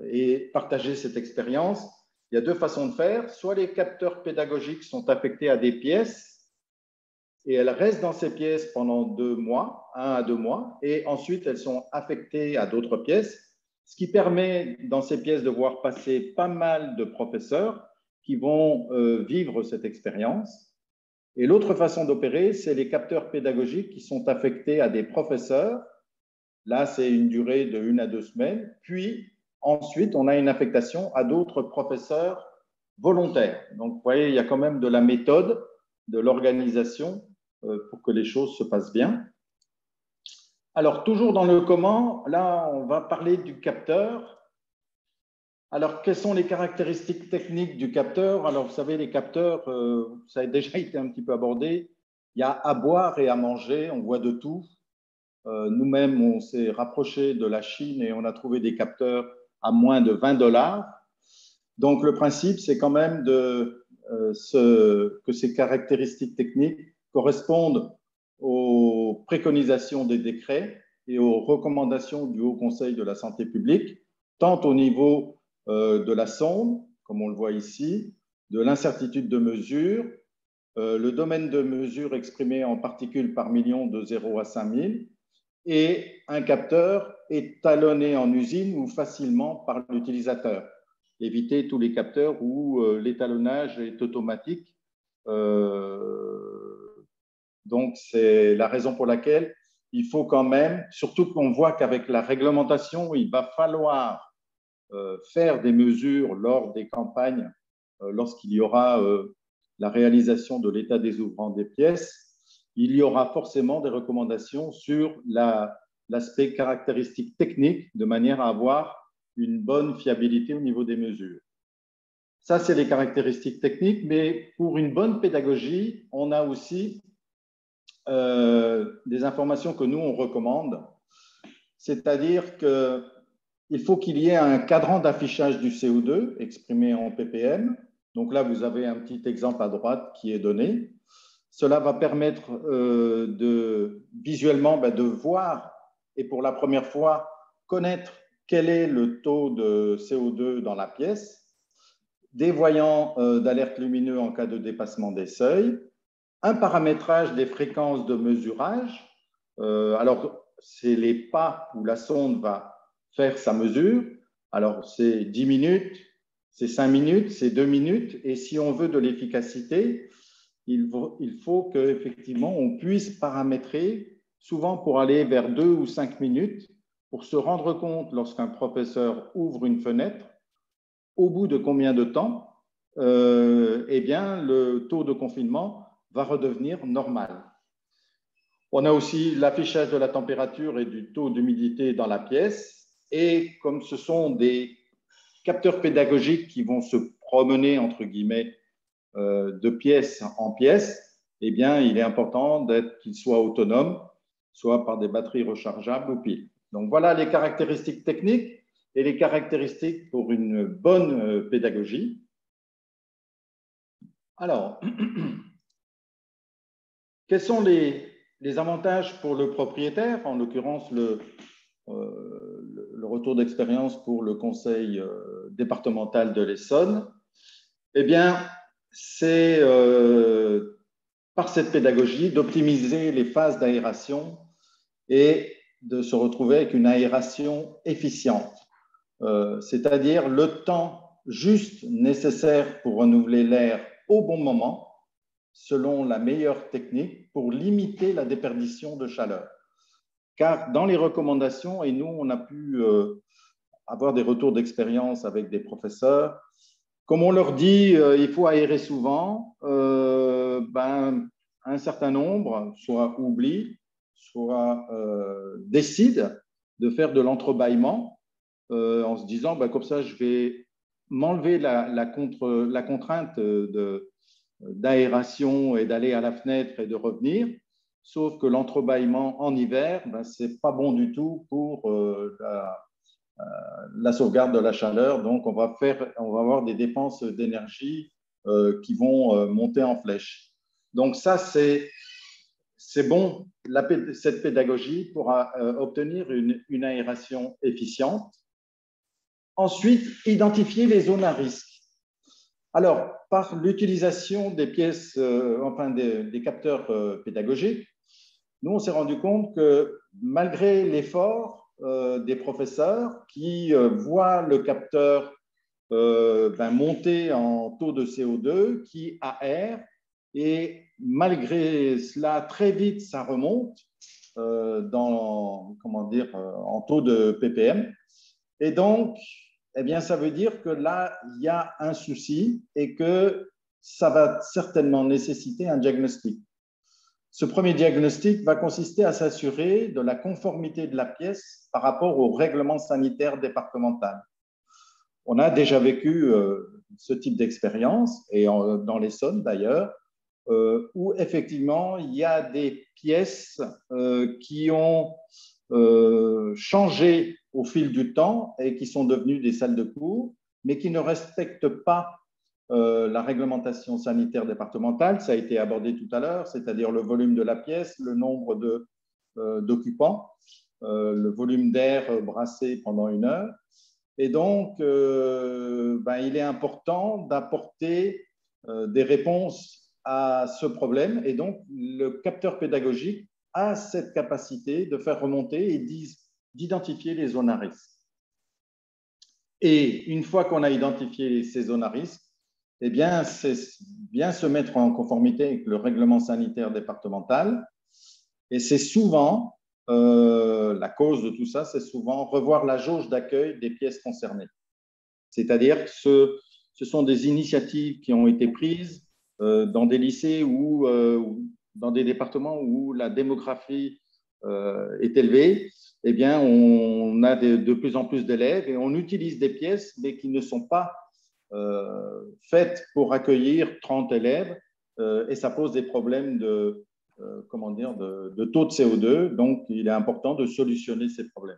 et partager cette expérience. Il y a 2 façons de faire. Soit les capteurs pédagogiques sont affectés à des pièces et elles restent dans ces pièces pendant 2 mois, 1 à 2 mois, et ensuite elles sont affectées à d'autres pièces, ce qui permet dans ces pièces de voir passer pas mal de professeurs qui vont vivre cette expérience. Et l'autre façon d'opérer, c'est les capteurs pédagogiques qui sont affectés à des professeurs. Là, c'est une durée de 1 à 2 semaines. Puis, ensuite, on a une affectation à d'autres professeurs volontaires. Donc, vous voyez, il y a quand même de la méthode, de l'organisation pour que les choses se passent bien. Alors, toujours dans le comment, là, on va parler du capteur. Alors, quelles sont les caractéristiques techniques du capteur? Alors, vous savez, les capteurs, ça a déjà été un petit peu abordé. Il y a à boire et à manger, on voit de tout. Nous-mêmes, on s'est rapproché de la Chine et on a trouvé des capteurs à moins de 20 $. Donc, le principe, c'est quand même que ces caractéristiques techniques correspondent aux préconisations des décrets et aux recommandations du Haut Conseil de la santé publique, tant au niveau de la sonde, comme on le voit ici, de l'incertitude de mesure, le domaine de mesure exprimé en particules par million de 0 à 5000, et un capteur étalonné en usine ou facilement par l'utilisateur. Éviter tous les capteurs où l'étalonnage est automatique Donc, c'est la raison pour laquelle il faut quand même, surtout qu'on voit qu'avec la réglementation, il va falloir faire des mesures lors des campagnes, lorsqu'il y aura la réalisation de l'état des ouvrants des pièces, il y aura forcément des recommandations sur l'aspect caractéristique technique de manière à avoir une bonne fiabilité au niveau des mesures. Ça, c'est les caractéristiques techniques, mais pour une bonne pédagogie, on a aussi des informations que nous, on recommande. C'est-à-dire qu'il faut qu'il y ait un cadran d'affichage du CO2 exprimé en ppm. Donc là, vous avez un petit exemple à droite qui est donné. Cela va permettre visuellement de voir et pour la première fois connaître quel est le taux de CO2 dans la pièce, des voyants d'alerte lumineux en cas de dépassement des seuils, un paramétrage des fréquences de mesurage. Alors, c'est les pas où la sonde va faire sa mesure. Alors, c'est 10 minutes, c'est 5 minutes, c'est 2 minutes. Et si on veut de l'efficacité, il faut qu'effectivement, on puisse paramétrer, souvent pour aller vers 2 ou 5 minutes, pour se rendre compte, lorsqu'un professeur ouvre une fenêtre, au bout de combien de temps, eh bien, le taux de confinement va redevenir normal. On a aussi l'affichage de la température et du taux d'humidité dans la pièce. Et comme ce sont des capteurs pédagogiques qui vont se promener, entre guillemets, de pièce en pièce, eh bien, il est important qu'ils soient autonomes, soit par des batteries rechargeables ou piles. Donc, voilà les caractéristiques techniques et les caractéristiques pour une bonne pédagogie. Alors, quels sont les avantages pour le propriétaire, en l'occurrence le retour d'expérience pour le conseil départemental de l'Essonne? Eh bien, c'est par cette pédagogie d'optimiser les phases d'aération et de se retrouver avec une aération efficiente, c'est-à-dire le temps juste nécessaire pour renouveler l'air au bon moment, selon la meilleure technique pour limiter la déperdition de chaleur. Car dans les recommandations, et nous, on a pu avoir des retours d'expérience avec des professeurs, comme on leur dit, il faut aérer souvent, un certain nombre soit oublie, soit décide de faire de l'entrebâillement en se disant, comme ça, je vais m'enlever la contrainte d'aération et d'aller à la fenêtre et de revenir, sauf que l'entrebâillement en hiver, ce n'est pas bon du tout pour la sauvegarde de la chaleur. Donc, on va avoir des dépenses d'énergie qui vont monter en flèche. Donc, ça, c'est bon, cette pédagogie pour obtenir une aération efficiente. Ensuite, identifier les zones à risque. Alors, par l'utilisation des pièces, des capteurs pédagogiques, nous, on s'est rendu compte que malgré l'effort des professeurs qui voient le capteur monter en taux de CO2, qui aère, et malgré cela, très vite, ça remonte en taux de ppm. Et donc, eh bien, ça veut dire que là, il y a un souci et que ça va certainement nécessiter un diagnostic. Ce premier diagnostic va consister à s'assurer de la conformité de la pièce par rapport au règlement sanitaire départemental. On a déjà vécu ce type d'expérience, et dans l'Essonne d'ailleurs, où effectivement, il y a des pièces qui ont changé au fil du temps et qui sont devenues des salles de cours, mais qui ne respectent pas la réglementation sanitaire départementale. Ça a été abordé tout à l'heure, c'est-à-dire le volume de la pièce, le nombre d'occupants, le volume d'air brassé pendant 1 heure. Et donc, il est important d'apporter des réponses à ce problème. Et donc, le capteur pédagogique a cette capacité de faire remonter et d'identifier les zones à risque. Et une fois qu'on a identifié ces zones à risque, eh bien, c'est bien se mettre en conformité avec le règlement sanitaire départemental. Et c'est souvent, la cause de tout ça, c'est souvent revoir la jauge d'accueil des pièces concernées. C'est-à-dire que ce sont des initiatives qui ont été prises dans des lycées ou dans des départements où la démographie est élevée. Eh bien, on a de plus en plus d'élèves et on utilise des pièces, mais qui ne sont pas faites pour accueillir 30 élèves et ça pose des problèmes de taux de CO2. Donc, il est important de solutionner ces problèmes.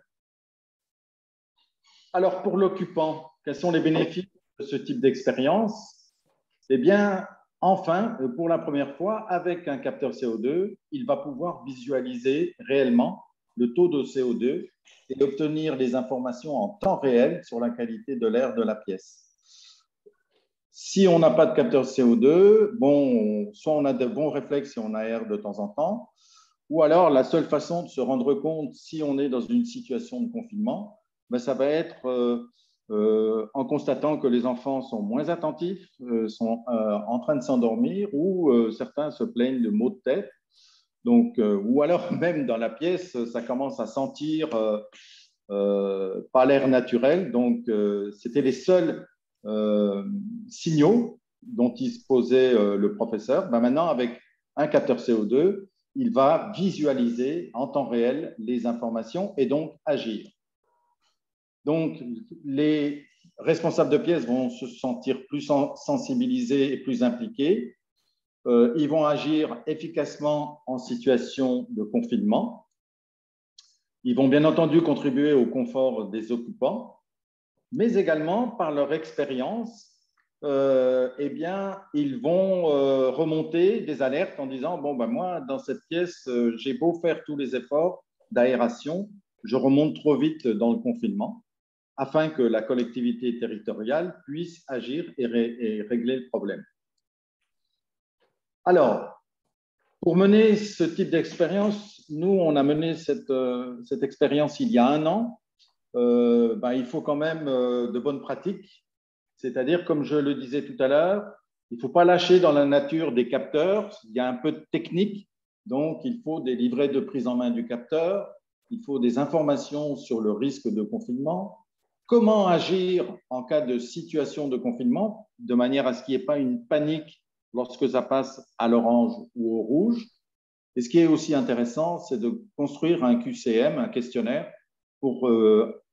Alors, pour l'occupant, quels sont les bénéfices de ce type d'expérience? Eh bien, enfin, pour la première fois, avec un capteur CO2, il va pouvoir visualiser réellement le taux de CO2 et obtenir des informations en temps réel sur la qualité de l'air de la pièce. Si on n'a pas de capteur CO2, bon, soit on a de bons réflexes et on aère de temps en temps, ou alors la seule façon de se rendre compte si on est dans une situation de confinement, ben, ça va être en constatant que les enfants sont moins attentifs, sont en train de s'endormir ou certains se plaignent de maux de tête. Donc, ou alors même dans la pièce, ça commence à sentir pas l'air naturel. Donc, c'était les seuls signaux dont disposait le professeur. Ben maintenant, avec un capteur CO2, il va visualiser en temps réel les informations et donc agir. Donc, les responsables de pièces vont se sentir plus sensibilisés et plus impliqués. Ils vont agir efficacement en situation de confinement. Ils vont bien entendu contribuer au confort des occupants, mais également par leur expérience, eh bien, ils vont remonter des alertes en disant bon, ben moi, dans cette pièce, j'ai beau faire tous les efforts d'aération, je remonte trop vite dans le confinement, afin que la collectivité territoriale puisse agir et régler le problème. Alors, pour mener ce type d'expérience, nous, on a mené cette expérience il y a 1 an. Il faut quand même de bonnes pratiques. C'est-à-dire, comme je le disais tout à l'heure, il ne faut pas lâcher dans la nature des capteurs. Il y a un peu de technique. Donc, il faut des livrets de prise en main du capteur. Il faut des informations sur le risque de confinement. Comment agir en cas de situation de confinement, de manière à ce qu'il n'y ait pas une panique lorsque ça passe à l'orange ou au rouge. Et ce qui est aussi intéressant, c'est de construire un QCM, un questionnaire, pour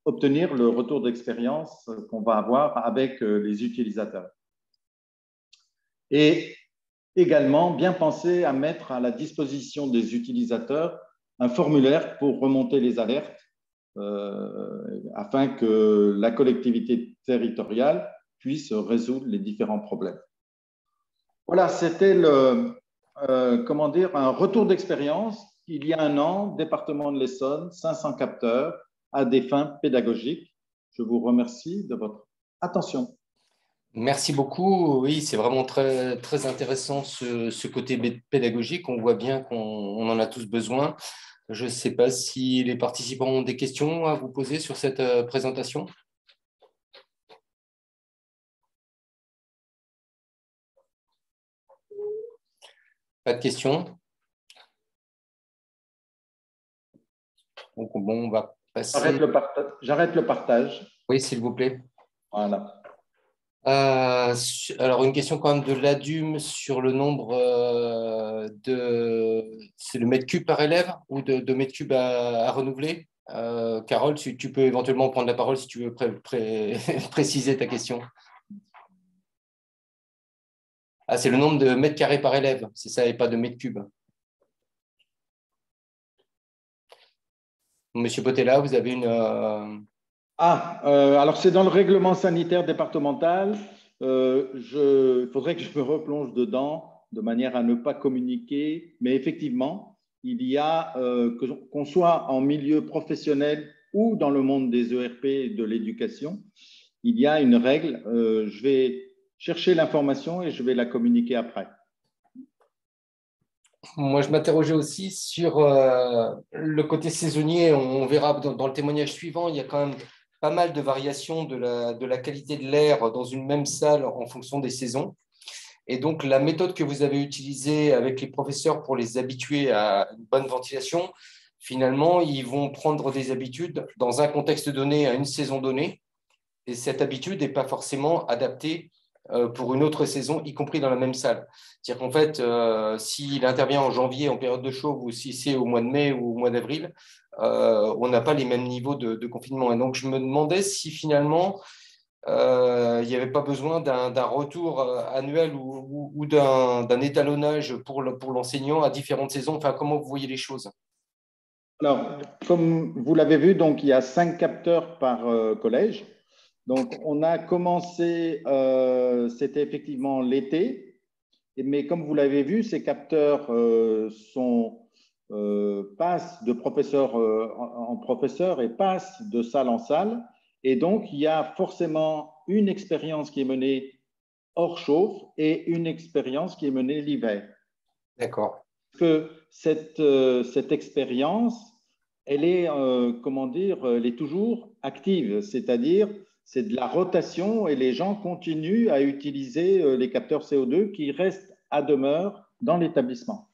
obtenir le retour d'expérience qu'on va avoir avec les utilisateurs. Et également, bien penser à mettre à la disposition des utilisateurs un formulaire pour remonter les alertes afin que la collectivité territoriale puisse résoudre les différents problèmes. Voilà, c'était un retour d'expérience. Il y a 1 an, département de l'Essonne, 500 capteurs à des fins pédagogiques. Je vous remercie de votre attention. Merci beaucoup. Oui, c'est vraiment très, très intéressant ce côté pédagogique. On voit bien qu'on en a tous besoin. Je ne sais pas si les participants ont des questions à vous poser sur cette présentation. Pas de questions? Donc, bon, on va passer… J'arrête le partage. Oui, s'il vous plaît. Voilà. Alors, une question quand même de l'ADUM sur le nombre c'est le mètre cube par élève ou de mètres cubes à renouveler. Carole, tu peux éventuellement prendre la parole si tu veux préciser ta question. Ah, c'est le nombre de mètres carrés par élève, c'est ça, et pas de mètres cubes. Monsieur Botella, vous avez une… alors c'est dans le règlement sanitaire départemental. Il faudrait que je me replonge dedans de manière à ne pas communiquer. Mais effectivement, il y a, qu'on soit en milieu professionnel ou dans le monde des ERP et de l'éducation, il y a une règle. Je vais chercher l'information et je vais la communiquer après. Moi, je m'interrogeais aussi sur le côté saisonnier. On verra dans le témoignage suivant, il y a quand même pas mal de variations de la qualité de l'air dans une même salle en fonction des saisons. Et donc, la méthode que vous avez utilisée avec les professeurs pour les habituer à une bonne ventilation, finalement, ils vont prendre des habitudes dans un contexte donné, à une saison donnée. Et cette habitude n'est pas forcément adaptée pour une autre saison, y compris dans la même salle. C'est-à-dire qu'en fait, s'il intervient en janvier en période de chauve ou si c'est au mois de mai ou au mois d'avril, on n'a pas les mêmes niveaux de confinement. Et donc, je me demandais si finalement, il n'y avait pas besoin d'un retour annuel ou d'un étalonnage pour l'enseignant à différentes saisons. Enfin, comment vous voyez les choses? Alors, comme vous l'avez vu, donc, il y a 5 capteurs par collège. Donc, on a commencé, c'était effectivement l'été, mais comme vous l'avez vu, ces capteurs passent de professeur en professeur et passent de salle en salle. Et donc, il y a forcément une expérience qui est menée hors chauffe et une expérience qui est menée l'hiver. D'accord. Que cette expérience, elle est, comment dire, elle est toujours active, c'est-à-dire c'est de la rotation et les gens continuent à utiliser les capteurs CO2 qui restent à demeure dans l'établissement.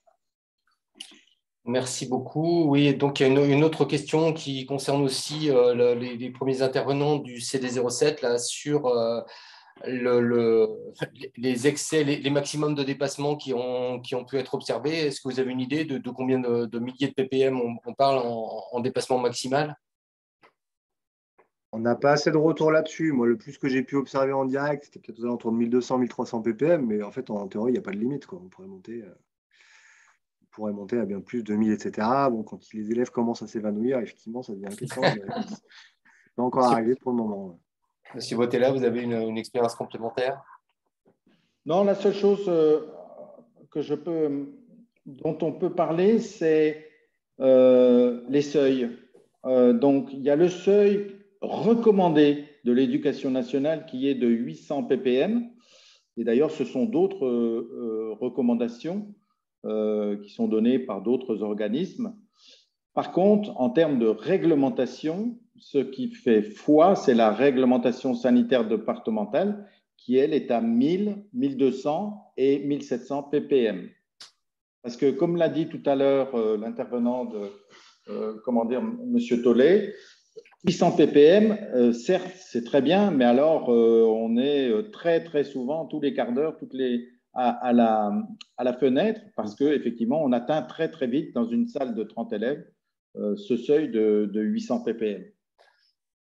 Merci beaucoup. Oui, donc il y a une autre question qui concerne aussi les premiers intervenants du CD07 là, sur les excès, les maximums de dépassement qui ont pu être observés. Est-ce que vous avez une idée de combien de milliers de ppm on parle en dépassement maximal? On n'a pas assez de retour là-dessus. Moi, le plus que j'ai pu observer en direct, c'était peut-être aux alentours de 1200-1300 ppm, mais en fait, en théorie, il n'y a pas de limite, quoi. On pourrait monter à bien plus de 1000, etc. Bon, quand les élèves commencent à s'évanouir, effectivement, ça devient inquiétant. Mais c'est pas encore arrivé pour le moment. Monsieur Bottella, vous avez une expérience complémentaire? Non, la seule chose dont on peut parler, c'est les seuils. Donc, il y a le seuil recommandé de l'éducation nationale qui est de 800 ppm. Et d'ailleurs, ce sont d'autres recommandations qui sont données par d'autres organismes. Par contre, en termes de réglementation, ce qui fait foi, c'est la réglementation sanitaire départementale qui, elle, est à 1000, 1200 et 1700 ppm. Parce que, comme l'a dit tout à l'heure l'intervenant M. Tollet, 800 ppm, certes, c'est très bien, mais alors on est très, très souvent, tous les quarts d'heure, à la fenêtre, parce qu'effectivement, on atteint très, très vite dans une salle de 30 élèves ce seuil de 800 ppm.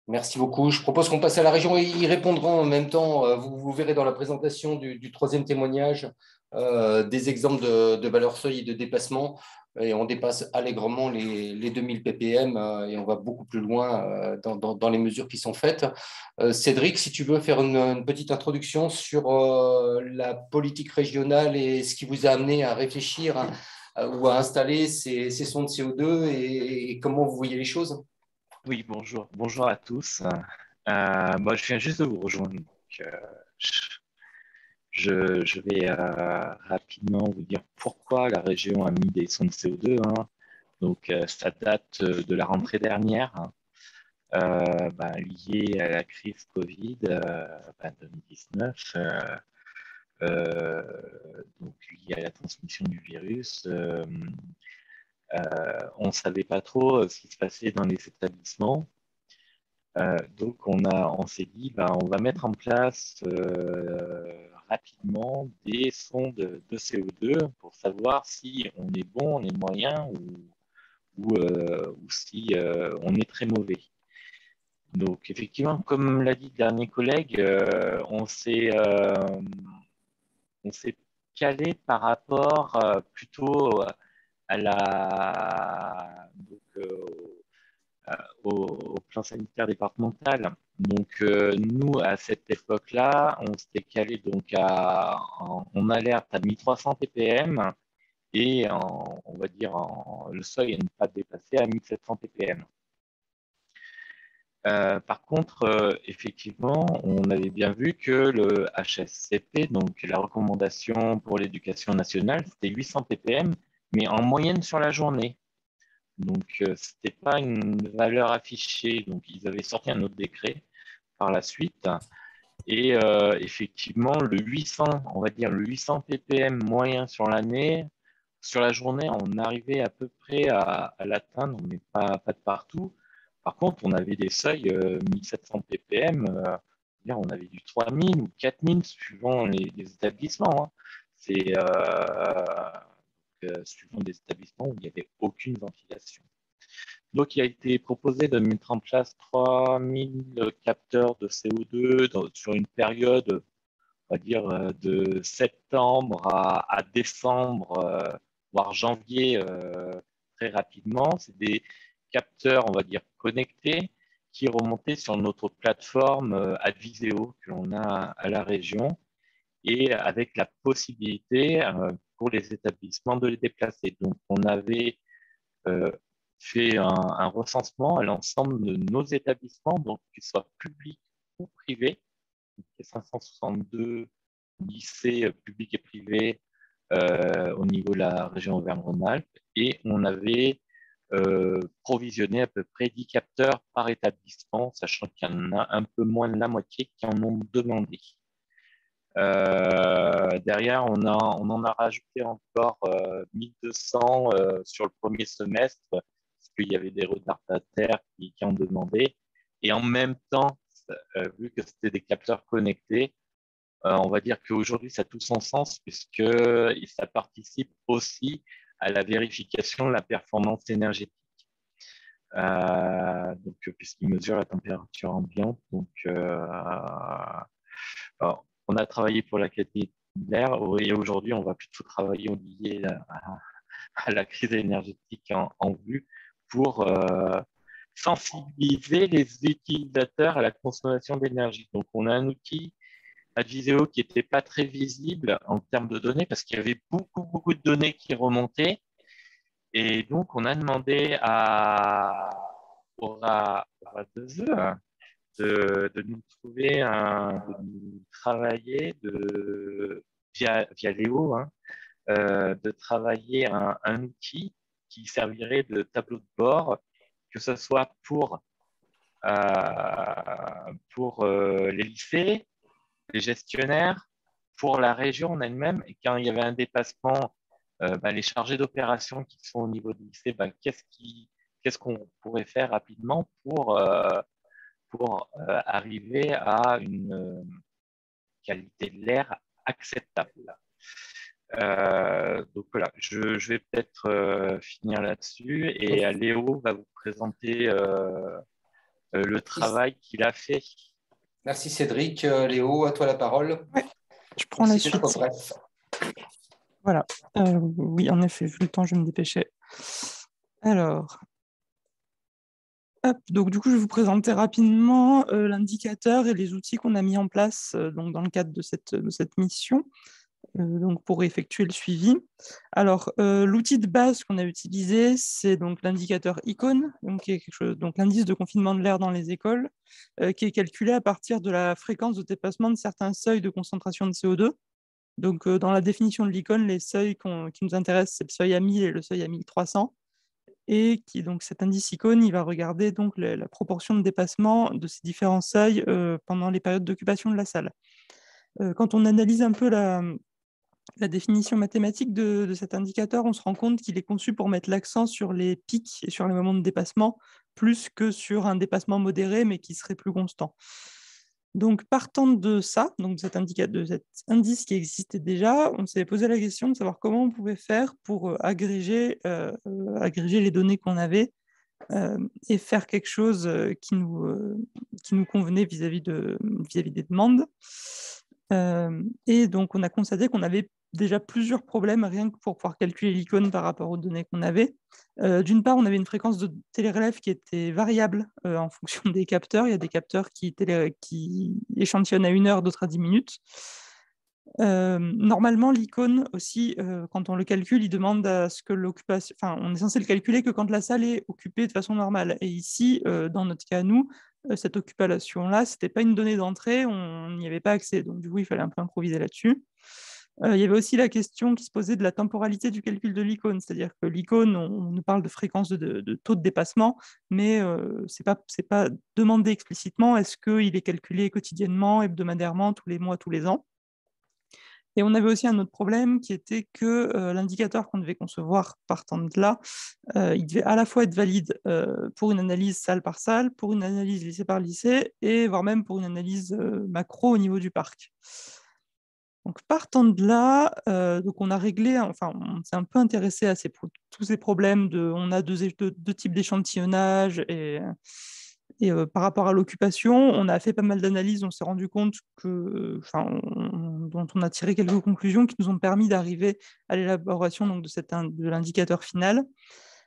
Merci beaucoup. Je propose qu'on passe à la région et ils répondront en même temps. Vous verrez dans la présentation du troisième témoignage des exemples de valeurs seuil et de dépassement. Et on dépasse allègrement les 2000 ppm et on va beaucoup plus loin dans les mesures qui sont faites. Cédric, si tu veux faire une petite introduction sur la politique régionale et ce qui vous a amené à réfléchir ou à installer ces sondes CO2 et comment vous voyez les choses. Oui, bonjour. Bonjour à tous. Moi, je viens juste de vous rejoindre. Donc, je vais rapidement vous dire pourquoi la région a mis des sondes CO2. Donc, ça date de la rentrée dernière, liée à la crise Covid 2019, donc liée à la transmission du virus. On ne savait pas trop ce qui se passait dans les établissements. Donc, on s'est dit, on va mettre en place rapidement des sondes de CO2 pour savoir si on est bon, on est moyen ou si on est très mauvais. Donc, effectivement, comme l'a dit le dernier collègue, on s'est calé par rapport plutôt au plan sanitaire départemental. Donc, nous, à cette époque-là, on s'était calé donc en alerte à 1300 ppm et on va dire le seuil à ne pas dépasser à 1700 ppm. Par contre, effectivement, on avait bien vu que le HSCP, donc la recommandation pour l'éducation nationale, c'était 800 ppm, mais en moyenne sur la journée. Donc, ce n'était pas une valeur affichée. Donc, ils avaient sorti un autre décret par la suite. Et effectivement, le 800, on va dire le 800 ppm moyen sur l'année, sur la journée, on arrivait à peu près à l'atteindre, mais pas de partout. Par contre, on avait des seuils 1700 ppm, on avait du 3000 ou 4000 suivant les établissements. Hein. C'est suivant des établissements où il n'y avait aucune ventilation. Donc, il a été proposé de mettre en place 3000 capteurs de CO2 sur une période, on va dire, de septembre à décembre, voire janvier, très rapidement. C'est des capteurs, on va dire, connectés qui remontaient sur notre plateforme Adviseo que l'on a à la région et avec la possibilité pour les établissements de les déplacer. Donc, on avait fait un recensement à l'ensemble de nos établissements, donc qu'ils soient publics ou privés. Il y a 562 lycées publics et privés au niveau de la région Auvergne-Rhône-Alpes et on avait provisionné à peu près 10 capteurs par établissement, sachant qu'il y en a un peu moins de la moitié qui en ont demandé. Derrière, on en a rajouté encore 1200 sur le premier semestre, parce qu'il y avait des retardataires qui en demandaient. Et en même temps, vu que c'était des capteurs connectés, on va dire qu'aujourd'hui, ça a tout son sens, puisque ça participe aussi à la vérification de la performance énergétique. Donc, puisqu'il mesure la température ambiante. Donc, alors, on a travaillé pour la qualité de l'air et aujourd'hui, on va plutôt travailler lié à la crise énergétique en vue pour sensibiliser les utilisateurs à la consommation d'énergie. Donc, on a un outil Adviseo qui n'était pas très visible en termes de données parce qu'il y avait beaucoup de données qui remontaient. Et donc, on a demandé à Aura 2E de nous trouver, de nous travailler via Léo, hein, de travailler un outil qui servirait de tableau de bord, que ce soit pour les lycées, les gestionnaires, pour la région en elle-même, et quand il y avait un dépassement, les chargés d'opération qui sont au niveau du lycée, qu'est-ce qu'on pourrait faire rapidement pour arriver à une qualité de l'air acceptable. Donc voilà, je vais peut-être finir là-dessus et Léo va vous présenter le travail qu'il a fait. Merci Cédric. Léo, à toi la parole. Ouais, je prends la suite. Voilà. Oui, en effet, vu le temps, je me dépêchais. Alors, hop, donc du coup, je vais vous présenter rapidement l'indicateur et les outils qu'on a mis en place donc, dans le cadre de cette mission. Donc pour effectuer le suivi. Alors, l'outil de base qu'on a utilisé, c'est donc l'indicateur ICON, donc l'indice de confinement de l'air dans les écoles, qui est calculé à partir de la fréquence de dépassement de certains seuils de concentration de CO2. Donc, dans la définition de l'ICON, les seuils qui nous intéressent, c'est le seuil à 1000 et le seuil à 1300. Et donc cet indice ICON, il va regarder donc la proportion de dépassement de ces différents seuils pendant les périodes d'occupation de la salle. Quand on analyse un peu la définition mathématique de cet indicateur, on se rend compte qu'il est conçu pour mettre l'accent sur les pics et sur les moments de dépassement, plus que sur un dépassement modéré, mais qui serait plus constant. Donc, partant de ça, donc de cet indice qui existait déjà, on s'est posé la question de savoir comment on pouvait faire pour agréger les données qu'on avait et faire quelque chose qui nous convenait vis-à-vis des demandes. Et donc, on a constaté qu'on avait déjà plusieurs problèmes rien que pour pouvoir calculer l'icône par rapport aux données qu'on avait. D'une part, on avait une fréquence de télérelève qui était variable en fonction des capteurs. Il y a des capteurs qui échantillonnent à 1 heure, d'autres à 10 minutes. Normalement, l'icône aussi, quand on le calcule, il demande à ce que l'occupation... Enfin, on est censé le calculer que quand la salle est occupée de façon normale. Et ici, dans notre cas, nous, cette occupation-là, ce n'était pas une donnée d'entrée, on n'y avait pas accès. Donc, du coup, il fallait un peu improviser là-dessus. Il y avait aussi la question qui se posait de la temporalité du calcul de l'icône, c'est-à-dire que l'icône, on nous parle de fréquence de taux de dépassement, mais ce n'est pas demandé explicitement, est-ce qu'il est calculé quotidiennement, hebdomadairement, tous les mois, tous les ans. Et on avait aussi un autre problème qui était que l'indicateur qu'on devait concevoir partant de là, il devait à la fois être valide pour une analyse salle par salle, pour une analyse lycée par lycée, et voire même pour une analyse macro au niveau du parc. Donc partant de là, donc on a réglé, enfin on s'est un peu intéressé à tous ces problèmes on a deux types d'échantillonnage et par rapport à l'occupation, on a fait pas mal d'analyses, on s'est rendu compte dont on a tiré quelques conclusions qui nous ont permis d'arriver à l'élaboration de l'indicateur final.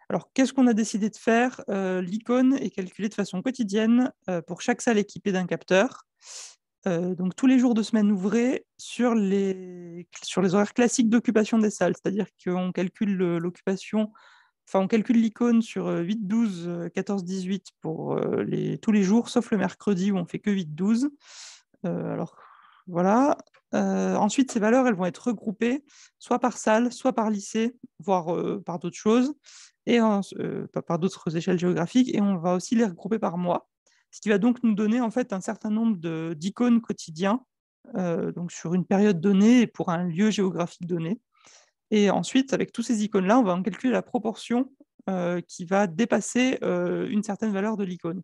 Alors, qu'est-ce qu'on a décidé de faire? L'icône est calculée de façon quotidienne pour chaque salle équipée d'un capteur. Donc, tous les jours de semaine ouvrée sur les horaires classiques d'occupation des salles, c'est-à-dire qu'on calcule l'occupation. Enfin, on calcule l'icône sur 8, 12, 14, 18 pour tous les jours, sauf le mercredi où on fait que 8, 12. Alors, voilà. Ensuite, ces valeurs, elles vont être regroupées soit par salle, soit par lycée, voire par d'autres choses, et par d'autres échelles géographiques, et on va aussi les regrouper par mois, ce qui va donc nous donner en fait un certain nombre d'icônes quotidiens, donc sur une période donnée et pour un lieu géographique donné. Et ensuite, avec tous ces icônes-là, on va en calculer la proportion qui va dépasser une certaine valeur de l'icône.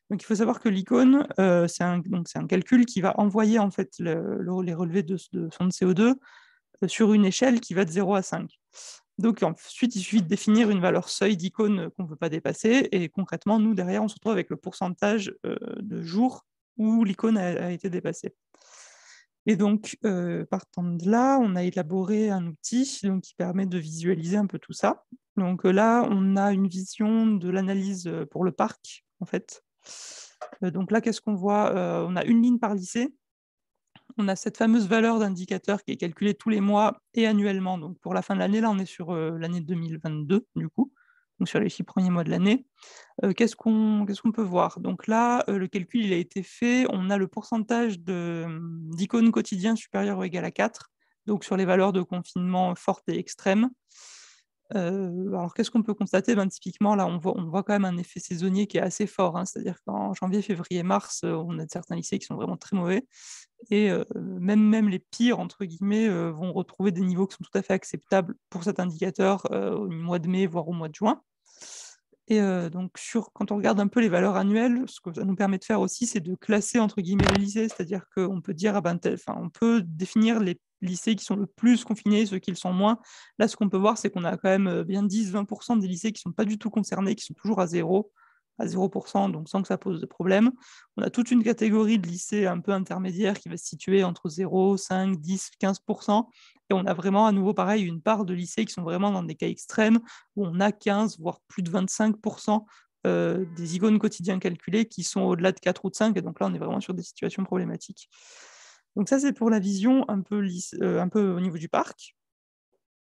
Donc, il faut savoir que l'icône, c'est un calcul qui va envoyer en fait les relevés de son CO2 sur une échelle qui va de 0 à 5. Donc, ensuite, il suffit de définir une valeur seuil d'icône qu'on ne veut pas dépasser. Et concrètement, nous, derrière, on se retrouve avec le pourcentage de jours où l'icône a été dépassée. Et donc, partant de là, on a élaboré un outil qui permet de visualiser un peu tout ça. Donc là, on a une vision de l'analyse pour le parc, en fait. Donc là, qu'est-ce qu'on voit? On a une ligne par lycée. On a cette fameuse valeur d'indicateur qui est calculée tous les mois et annuellement. Donc pour la fin de l'année, là, on est sur l'année 2022, du coup, donc sur les 6 premiers mois de l'année. Qu'est-ce qu'on peut voir? Donc là, le calcul il a été fait. On a le pourcentage d'icônes quotidiens supérieur ou égal à 4, donc sur les valeurs de confinement fortes et extrêmes. Alors, qu'est-ce qu'on peut constater? Typiquement, là, on voit quand même un effet saisonnier qui est assez fort. C'est-à-dire qu'en janvier, février, mars, on a certains lycées qui sont vraiment très mauvais. Et même les pires, entre guillemets, vont retrouver des niveaux qui sont tout à fait acceptables pour cet indicateur au mois de mai, voire au mois de juin. Et donc, quand on regarde un peu les valeurs annuelles, ce que ça nous permet de faire aussi, c'est de classer, entre guillemets, les lycées. C'est-à-dire qu'on peut dire, on peut définir les lycées qui sont le plus confinés, ceux qui le sont moins. Là, ce qu'on peut voir, c'est qu'on a quand même bien 10-20% des lycées qui ne sont pas du tout concernés, qui sont toujours à 0%, donc sans que ça pose de problème. On a toute une catégorie de lycées un peu intermédiaires qui va se situer entre 0, 5, 10, 15%. Et on a vraiment à nouveau, pareil, une part de lycées qui sont vraiment dans des cas extrêmes, où on a 15, voire plus de 25% des icônes quotidiens calculées qui sont au-delà de 4 ou de 5. Et donc là, on est vraiment sur des situations problématiques. Donc ça, c'est pour la vision un peu au niveau du parc.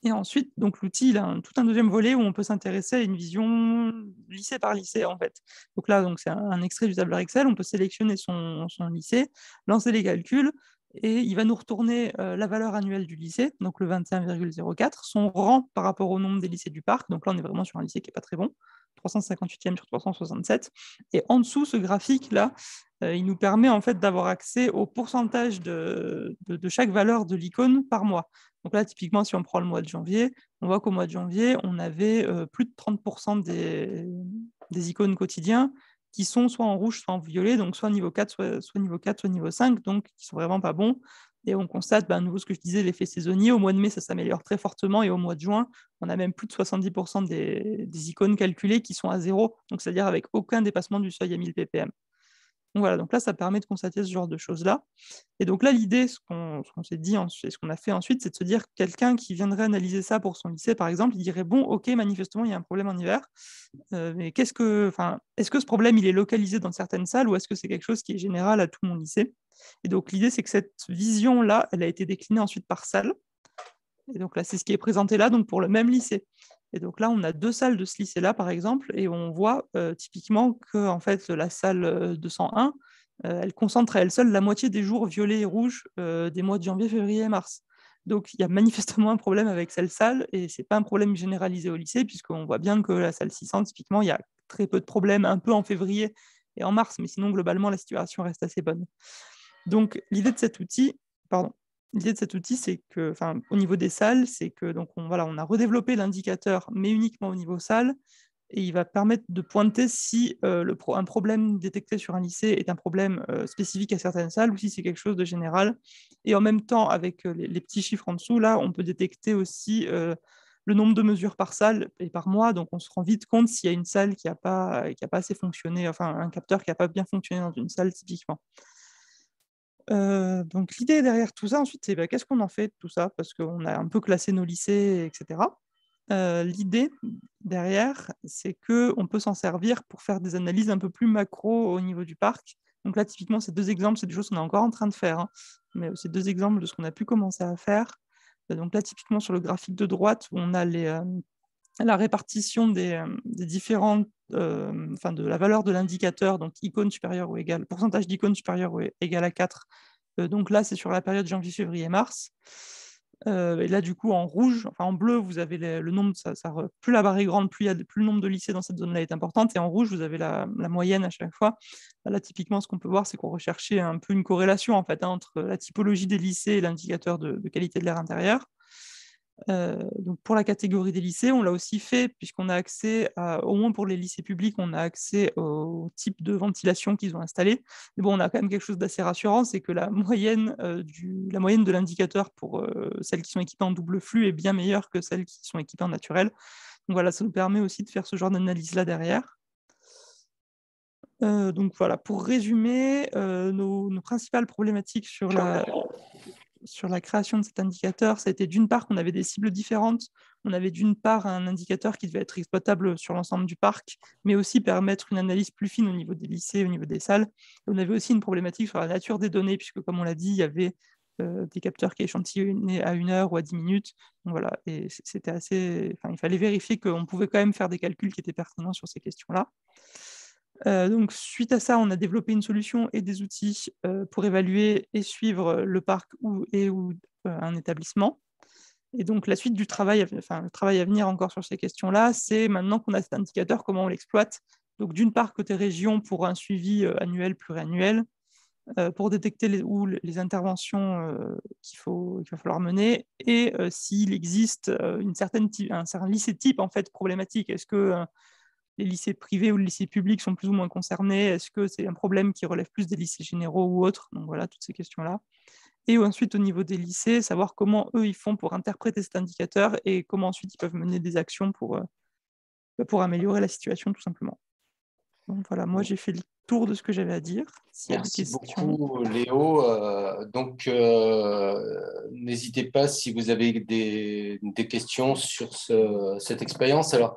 Et ensuite, donc l'outil, il a tout un deuxième volet où on peut s'intéresser à une vision lycée par lycée, en fait. Donc là, c'est un extrait du tableur Excel. On peut sélectionner son lycée, lancer les calculs, et il va nous retourner la valeur annuelle du lycée, donc le 21,04, son rang par rapport au nombre des lycées du parc. Donc là, on est vraiment sur un lycée qui n'est pas très bon, 358e sur 367. Et en dessous, ce graphique-là, il nous permet en fait d'avoir accès au pourcentage de chaque valeur de l'icône par mois. Donc là, typiquement, si on prend le mois de janvier, on voit qu'au mois de janvier, on avait plus de 30% des icônes quotidiens qui sont soit en rouge, soit en violet, donc soit niveau 4, soit niveau 4, soit niveau 5, donc qui sont vraiment pas bons. Et on constate, à nouveau, ce que je disais, l'effet saisonnier. Au mois de mai, ça s'améliore très fortement, et au mois de juin, on a même plus de 70% des icônes calculées qui sont à 0, donc c'est-à-dire avec aucun dépassement du seuil à 1000 ppm. Donc voilà, donc là, ça permet de constater ce genre de choses-là. Et donc là, l'idée, ce qu'on s'est dit, ce qu'on a fait ensuite, c'est de se dire quelqu'un qui viendrait analyser ça pour son lycée, par exemple, il dirait, bon, ok, manifestement, il y a un problème en hiver, mais est-ce que ce problème, il est localisé dans certaines salles, ou est-ce que c'est quelque chose qui est général à tout mon lycée? Et donc l'idée, c'est que cette vision-là, elle a été déclinée ensuite par salle. Et donc là, c'est ce qui est présenté là, donc pour le même lycée. Et donc là, on a 2 salles de ce lycée-là, par exemple, et on voit typiquement que en fait, la salle 201, elle concentre à elle seule la moitié des jours violets et rouges des mois de janvier, février et mars. Donc, il y a manifestement un problème avec cette salle et ce n'est pas un problème généralisé au lycée puisqu'on voit bien que la salle 600, typiquement, il y a très peu de problèmes, un peu en février et en mars, mais sinon, globalement, la situation reste assez bonne. Donc, l'idée de cet outil, c'est que, au niveau des salles, c'est que donc on a redéveloppé l'indicateur, mais uniquement au niveau salle, et il va permettre de pointer si un problème détecté sur un lycée est un problème spécifique à certaines salles ou si c'est quelque chose de général. Et en même temps, avec les petits chiffres en dessous, là, on peut détecter aussi le nombre de mesures par salle et par mois. Donc, on se rend vite compte s'il y a une salle qui n'a pas assez fonctionné, enfin, un capteur qui n'a pas bien fonctionné dans une salle, typiquement. Donc, l'idée derrière tout ça, ensuite, c'est qu'est-ce qu'on en fait de tout ça? Parce qu'on a un peu classé nos lycées, etc. L'idée derrière, c'est qu'on peut s'en servir pour faire des analyses un peu plus macro au niveau du parc. Donc là, typiquement, ces deux exemples, c'est des choses qu'on est encore en train de faire, hein, mais c'est deux exemples de ce qu'on a pu commencer à faire. Donc là, typiquement, sur le graphique de droite, on a la répartition des différentes, de la valeur de l'indicateur, donc icône supérieure ou égale, pourcentage d'icônes supérieure ou égal à 4. Donc là, c'est sur la période janvier, février, mars. Et là, du coup, en rouge, en bleu, vous avez le nombre, plus la barre est grande, plus le nombre de lycées dans cette zone-là est importante. Et en rouge, vous avez la moyenne à chaque fois. Là, typiquement, ce qu'on peut voir, c'est qu'on recherchait un peu une corrélation en fait, entre la typologie des lycées et l'indicateur de qualité de l'air intérieur. Donc pour la catégorie des lycées, on l'a aussi fait puisqu'on a accès, au moins pour les lycées publics, on a accès au type de ventilation qu'ils ont installé. Mais bon, on a quand même quelque chose d'assez rassurant, c'est que la moyenne de l'indicateur pour celles qui sont équipées en double flux est bien meilleure que celles qui sont équipées en naturel. Donc voilà, ça nous permet aussi de faire ce genre d'analyse-là derrière. Donc voilà, pour résumer, nos principales problématiques sur la création de cet indicateur, ça a été d'une part qu'on avait des cibles différentes. On avait d'une part un indicateur qui devait être exploitable sur l'ensemble du parc, mais aussi permettre une analyse plus fine au niveau des lycées, au niveau des salles. Et on avait aussi une problématique sur la nature des données, puisque comme on l'a dit, il y avait des capteurs qui échantillonnaient à 1 heure ou à 10 minutes. Donc voilà, et c'était assez. Il fallait vérifier qu'on pouvait quand même faire des calculs qui étaient pertinents sur ces questions-là. Donc, suite à ça, on a développé une solution et des outils pour évaluer et suivre le parc ou un établissement. Et donc, la suite du travail, le travail à venir encore sur ces questions-là, c'est maintenant qu'on a cet indicateur, comment on l'exploite. Donc, d'une part, côté région, pour un suivi annuel, pluriannuel, pour détecter les interventions qu'il va falloir mener, et s'il existe un certain lycée type en fait, problématique. Est-ce que les lycées privés ou les lycées publics sont plus ou moins concernés? Est-ce que c'est un problème qui relève plus des lycées généraux ou autres? Donc voilà, toutes ces questions-là. Et ensuite, au niveau des lycées, savoir comment eux, ils font pour interpréter cet indicateur et comment ensuite ils peuvent mener des actions pour améliorer la situation, tout simplement. Donc voilà, moi, j'ai fait le tour de ce que j'avais à dire. Merci beaucoup, Léo. N'hésitez pas si vous avez des questions sur cette expérience. Alors,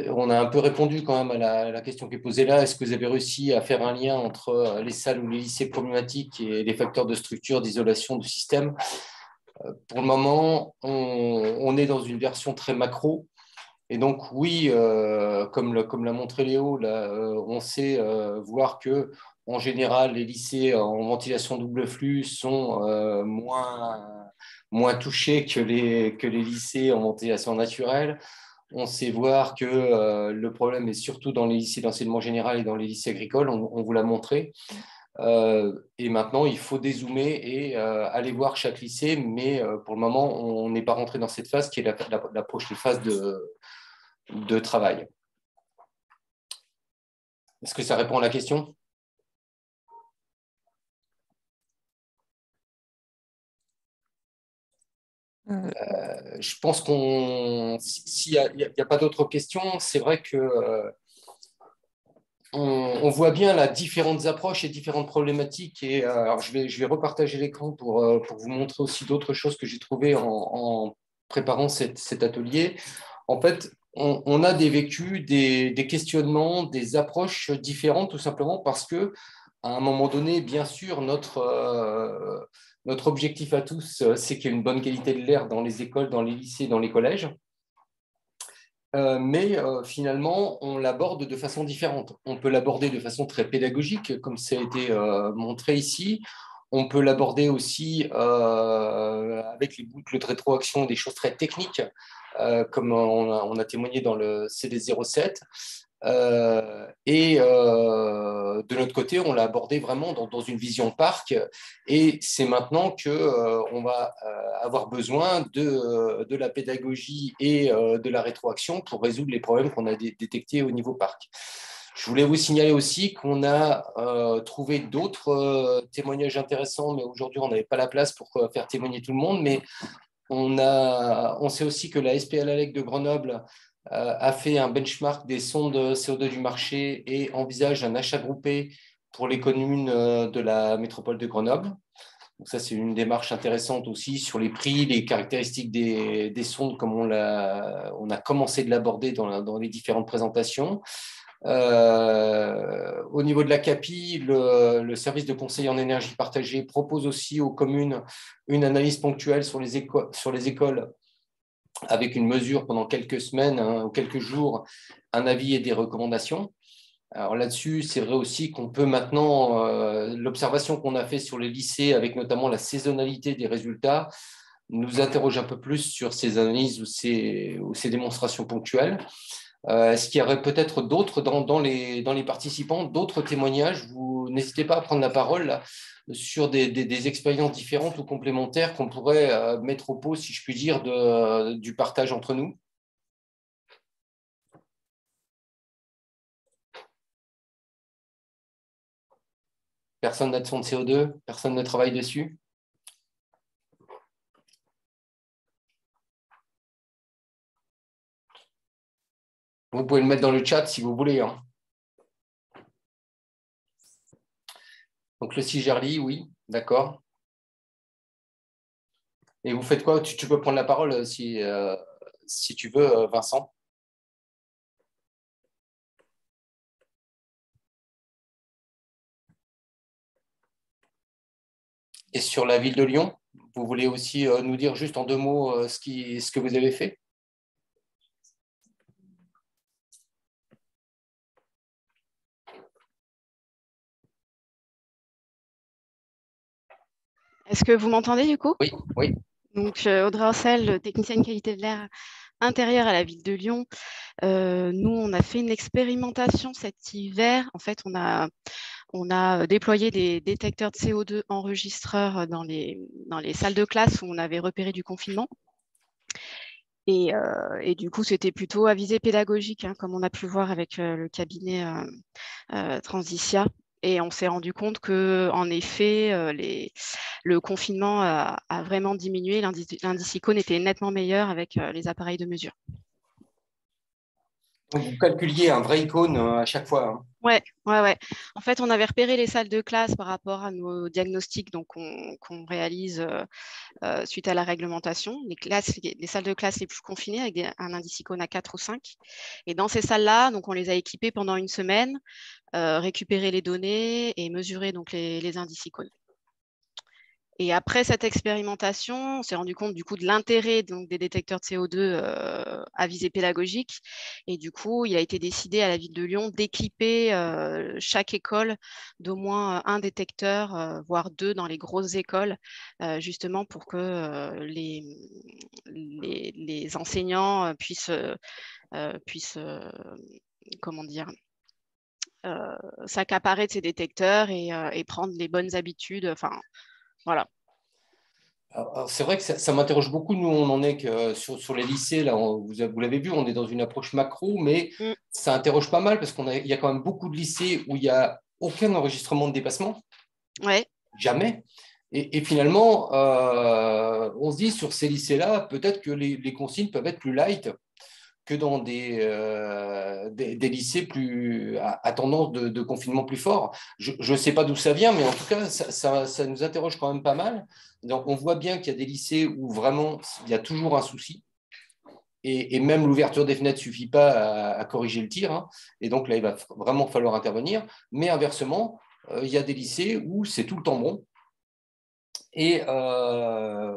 on a un peu répondu quand même à la question qui est posée là. Est-ce que vous avez réussi à faire un lien entre les salles ou les lycées problématiques et les facteurs de structure, d'isolation du système? Pour le moment, on est dans une version très macro. Et donc, oui, comme l'a montré Léo, là, on sait voir que en général, les lycées en ventilation double flux sont moins touchés que les lycées en ventilation naturelle. On sait voir que le problème est surtout dans les lycées d'enseignement général et dans les lycées agricoles, on vous l'a montré. Et maintenant, il faut dézoomer et aller voir chaque lycée, mais pour le moment, on n'est pas rentré dans cette phase qui est la prochaine phase de travail. Est-ce que ça répond à la question? Je pense s'il n'y a pas d'autres questions, c'est vrai que on voit bien la différentes approches et différentes problématiques. Et alors je vais repartager l'écran pour vous montrer aussi d'autres choses que j'ai trouvées en préparant cet atelier. En fait, on a des vécus, des questionnements, des approches différentes, tout simplement parce que à un moment donné, bien sûr, notre objectif à tous, c'est qu'il y ait une bonne qualité de l'air dans les écoles, dans les lycées, dans les collèges. Mais finalement, on l'aborde de façon différente. On peut l'aborder de façon très pédagogique, comme ça a été montré ici. On peut l'aborder aussi avec les boucles de rétroaction, des choses très techniques, comme on a témoigné dans le CD07. De notre côté, on l'a abordé vraiment dans une vision parc. Et c'est maintenant qu'on va avoir besoin de la pédagogie et de la rétroaction pour résoudre les problèmes qu'on a détectés au niveau parc. Je voulais vous signaler aussi qu'on a trouvé d'autres témoignages intéressants, mais aujourd'hui, on n'avait pas la place pour faire témoigner tout le monde. Mais on sait aussi que la SPLALEC de Grenoble a fait un benchmark des sondes CO2 du marché et envisage un achat groupé pour les communes de la métropole de Grenoble. Donc ça, c'est une démarche intéressante aussi sur les prix, les caractéristiques des sondes, comme on a commencé de l'aborder dans les différentes présentations. Au niveau de la CAPI, le service de conseil en énergie partagée propose aussi aux communes une analyse ponctuelle sur les écoles avec une mesure pendant quelques semaines ou quelques jours, un avis et des recommandations. Alors là-dessus, c'est vrai aussi qu'on peut maintenant, l'observation qu'on a fait sur les lycées, avec notamment la saisonnalité des résultats, nous interroge un peu plus sur ces analyses ou ces démonstrations ponctuelles. Est-ce qu'il y aurait peut-être d'autres dans les participants, d'autres témoignages? Vous n'hésitez pas à prendre la parole là, sur des expériences différentes ou complémentaires qu'on pourrait mettre au pot, si je puis dire, du partage entre nous. Personne n'a de sonde CO2? Personne ne travaille dessus? Vous pouvez le mettre dans le chat si vous voulez. Hein. Donc le CIGERLI, oui, d'accord. Et vous faites quoi? Tu peux prendre la parole si tu veux, Vincent. Et sur la ville de Lyon, vous voulez aussi nous dire juste en 2 mots ce que vous avez fait? Est-ce que vous m'entendez du coup? Oui, oui. Donc, Audrey Orcel, technicienne qualité de l'air intérieure à la ville de Lyon. Nous, on a fait une expérimentation cet hiver. En fait, on a déployé des détecteurs de CO2 enregistreurs dans les salles de classe où on avait repéré du confinement. Et du coup, c'était plutôt à visée pédagogique, hein, comme on a pu le voir avec le cabinet Transicia. Et on s'est rendu compte qu'en effet, le confinement a vraiment diminué. L'indice icône était nettement meilleur avec les appareils de mesure. Donc, vous calculiez un vrai icône à chaque fois. Hein. Ouais. En fait, on avait repéré les salles de classe par rapport à nos diagnostics qu'on réalise suite à la réglementation. Les salles de classe les plus confinées avec un indice icône à 4 ou 5. Et dans ces salles-là, donc on les a équipées pendant une semaine, récupérer les données et mesurer donc les indices icônes. Et après cette expérimentation, on s'est rendu compte du coup de l'intérêt des détecteurs de CO2 à visée pédagogique. Et du coup, il a été décidé à la ville de Lyon d'équiper chaque école d'au moins un détecteur, voire 2 dans les grosses écoles, justement pour que les enseignants puissent comment dire, s'accaparer de ces détecteurs et prendre les bonnes habitudes. Enfin, voilà. C'est vrai que ça m'interroge beaucoup. Nous, on en est que sur les lycées, là, vous l'avez vu, on est dans une approche macro, mais ça interroge pas mal parce qu'il y a quand même beaucoup de lycées où il n'y a aucun enregistrement de dépassement. Ouais. Jamais. Et finalement, on se dit sur ces lycées-là, peut-être que les consignes peuvent être plus light que dans des lycées à tendance de confinement plus fort. Je ne sais pas d'où ça vient, mais en tout cas, ça nous interroge quand même pas mal. Donc, on voit bien qu'il y a des lycées où vraiment, il y a toujours un souci. Et même l'ouverture des fenêtres ne suffit pas à corriger le tir. Hein. Et donc, là, il va vraiment falloir intervenir. Mais inversement, il y a des lycées où c'est tout le temps bon. Et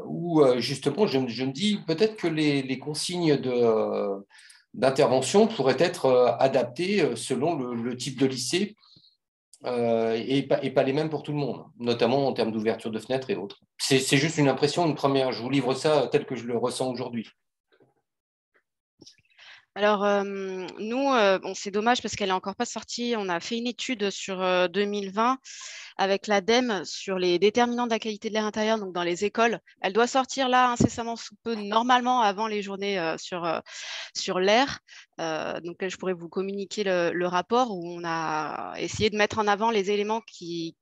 où, justement, je me dis peut-être que les consignes d'intervention pourraient être adaptées selon le type de lycée et pas les mêmes pour tout le monde, notamment en termes d'ouverture de fenêtres et autres. C'est juste une impression, une première. Je vous livre ça tel que je le ressens aujourd'hui. Alors, nous, bon, c'est dommage parce qu'elle n'est encore pas sortie. On a fait une étude sur 2020 avec l'ADEME sur les déterminants de la qualité de l'air intérieur, donc dans les écoles. Elle doit sortir là incessamment sous peu, normalement avant les journées sur l'air. Donc, je pourrais vous communiquer le rapport où on a essayé de mettre en avant les éléments qui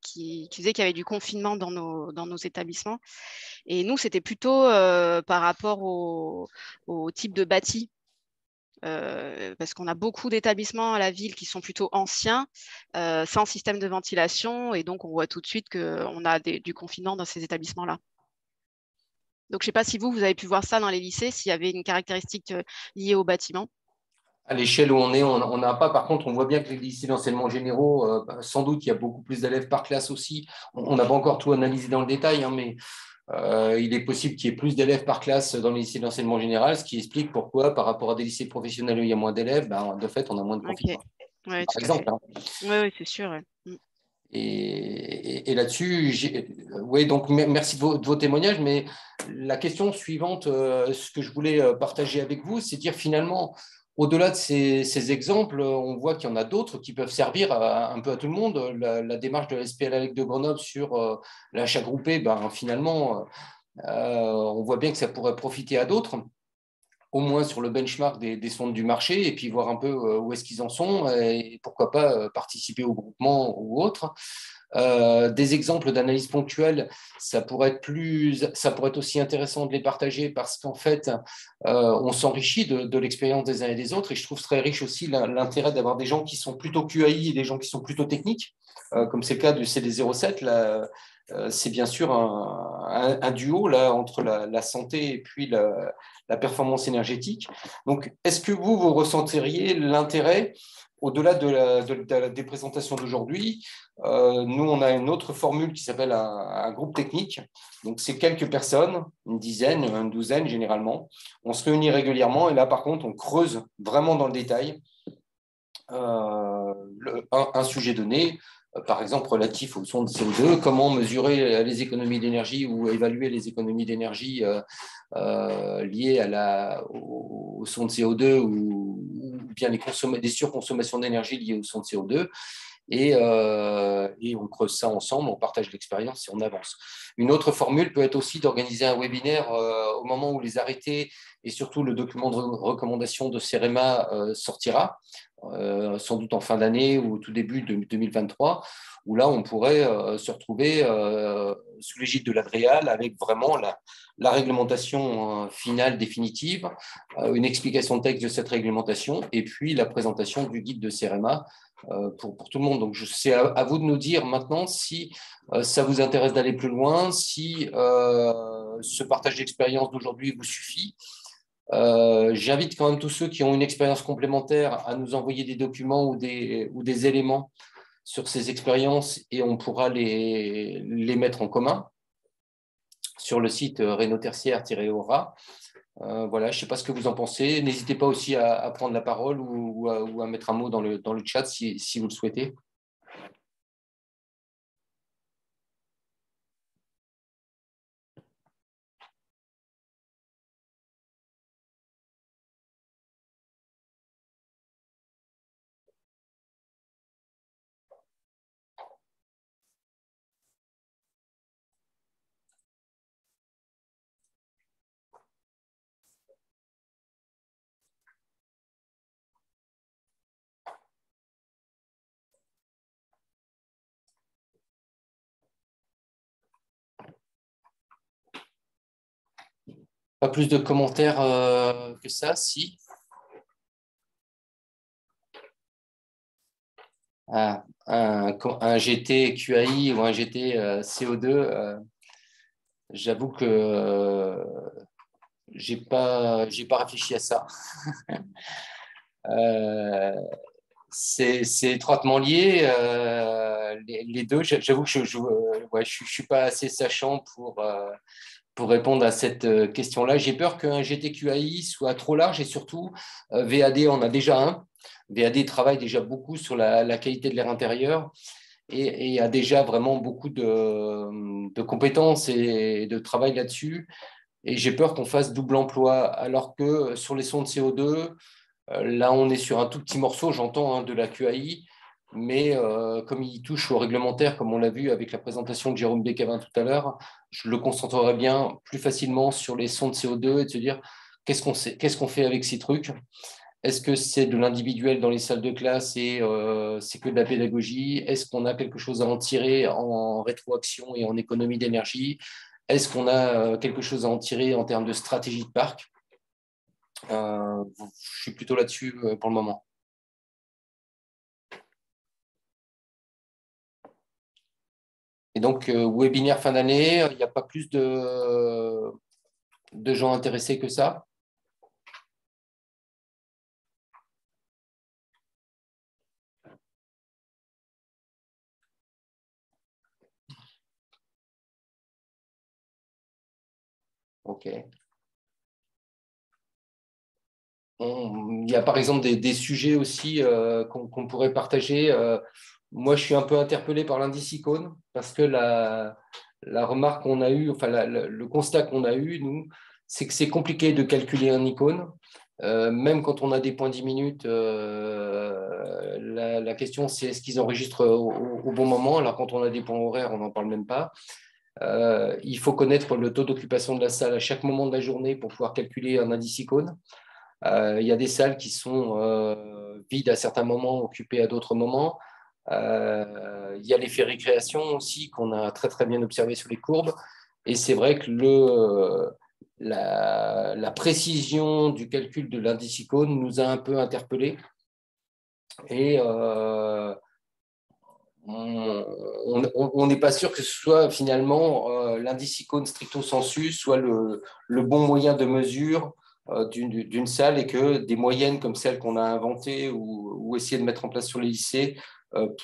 faisaient qu'il y avait du confinement dans nos établissements. Et nous, c'était plutôt par rapport au type de bâti. Parce qu'on a beaucoup d'établissements à la ville qui sont plutôt anciens, sans système de ventilation, et donc on voit tout de suite qu'on a du confinement dans ces établissements-là. Donc je ne sais pas si vous avez pu voir ça dans les lycées, s'il y avait une caractéristique liée au bâtiment. À l'échelle où on est, on n'a pas. Par contre, on voit bien que les lycées d'enseignement généraux, sans doute, il y a beaucoup plus d'élèves par classe aussi. On n'a pas encore tout analysé dans le détail, hein, mais il est possible qu'il y ait plus d'élèves par classe dans les lycées d'enseignement général, ce qui explique pourquoi, par rapport à des lycées professionnels où il y a moins d'élèves, de fait, on a moins de confinement. Ouais, par exemple. Hein. Oui, c'est sûr. Ouais. Et là-dessus, oui, donc merci de vos témoignages, mais la question suivante, ce que je voulais partager avec vous, c'est dire finalement, au-delà de ces exemples, on voit qu'il y en a d'autres qui peuvent servir un peu à tout le monde. La démarche de la SPLALEC de Grenoble sur l'achat groupé, finalement, on voit bien que ça pourrait profiter à d'autres, au moins sur le benchmark des sondes du marché, et puis voir un peu où est-ce qu'ils en sont, et pourquoi pas participer au groupement ou autre. Des exemples d'analyse ponctuelle, ça pourrait être aussi intéressant de les partager parce qu'en fait, on s'enrichit de l'expérience des uns et des autres, et je trouve très riche aussi l'intérêt d'avoir des gens qui sont plutôt QAI et des gens qui sont plutôt techniques, comme c'est le cas du CD07. Là, c'est bien sûr un duo là, entre la santé et puis la performance énergétique. Donc, est-ce que vous ressenteriez l'intérêt, au-delà des présentations d'aujourd'hui, nous, on a une autre formule qui s'appelle un groupe technique. Donc, c'est quelques personnes, une dizaine, une douzaine généralement. On se réunit régulièrement et là, par contre, on creuse vraiment dans le détail un sujet donné, par exemple relatif aux sondes de CO2, comment mesurer les économies d'énergie ou évaluer les économies d'énergie liées aux sondes de CO2 ou bien des surconsommations d'énergie liées aux sondes de CO2. Et on creuse ça ensemble, on partage l'expérience et on avance. Une autre formule peut être aussi d'organiser un webinaire au moment où les arrêtés et surtout le document de recommandation de CEREMA sortira, sans doute en fin d'année ou au tout début de 2023, où là on pourrait se retrouver sous l'égide de l'ADREAL avec vraiment la réglementation finale définitive, une explication de texte de cette réglementation et puis la présentation du guide de CEREMA pour tout le monde. Donc, c'est à vous de nous dire maintenant si ça vous intéresse d'aller plus loin, si ce partage d'expérience d'aujourd'hui vous suffit. J'invite quand même tous ceux qui ont une expérience complémentaire à nous envoyer des documents ou des éléments sur ces expériences et on pourra les mettre en commun sur le site Réno-Tertiaire-Aura. Voilà, je ne sais pas ce que vous en pensez. N'hésitez pas aussi à prendre la parole ou à mettre un mot dans le chat si vous le souhaitez. Pas plus de commentaires que ça, si. Un GT QAI ou un GT CO2, j'avoue que j'ai pas réfléchi à ça. C'est étroitement lié, les deux. J'avoue que je suis pas assez sachant pour répondre à cette question-là. J'ai peur qu'un GTQAI soit trop large et surtout, VAD en a déjà un. VAD travaille déjà beaucoup sur la qualité de l'air intérieur et a déjà vraiment beaucoup de compétences et de travail là-dessus. Et j'ai peur qu'on fasse double emploi, alors que sur les sondes CO2, là, on est sur un tout petit morceau, j'entends, de la QAI, mais comme il touche au réglementaire, comme on l'a vu avec la présentation de Jérôme Bécavin tout à l'heure, je le concentrerai bien plus facilement sur les sondes CO2 et de se dire qu'est-ce qu'on fait avec ces trucs. Est-ce que c'est de l'individuel dans les salles de classe et c'est que de la pédagogie? Est-ce qu'on a quelque chose à en tirer en rétroaction et en économie d'énergie? Est-ce qu'on a quelque chose à en tirer en termes de stratégie de parc? Je suis plutôt là-dessus pour le moment. Et donc, webinaire fin d'année, il n'y a pas plus de gens intéressés que ça? OK. Il y a par exemple des sujets aussi qu'on pourrait partager. Moi, je suis un peu interpellé par l'indice icône parce que la remarque qu'on a eue, enfin le constat qu'on a eu, nous, c'est que c'est compliqué de calculer un icône. Même quand on a des points 10 minutes, la question c'est est-ce qu'ils enregistrent au bon moment? Alors quand on a des points horaires, on n'en parle même pas. Il faut connaître le taux d'occupation de la salle à chaque moment de la journée pour pouvoir calculer un indice icône. Il y a des salles qui sont vides à certains moments, occupées à d'autres moments. Il y a l'effet récréation aussi qu'on a très très bien observé sur les courbes. Et c'est vrai que la précision du calcul de l'indice icône nous a un peu interpellés. Et on n'est pas sûr que ce soit finalement l'indice icône stricto sensu soit le bon moyen de mesure d'une salle et que des moyennes comme celles qu'on a inventées ou essayé de mettre en place sur les lycées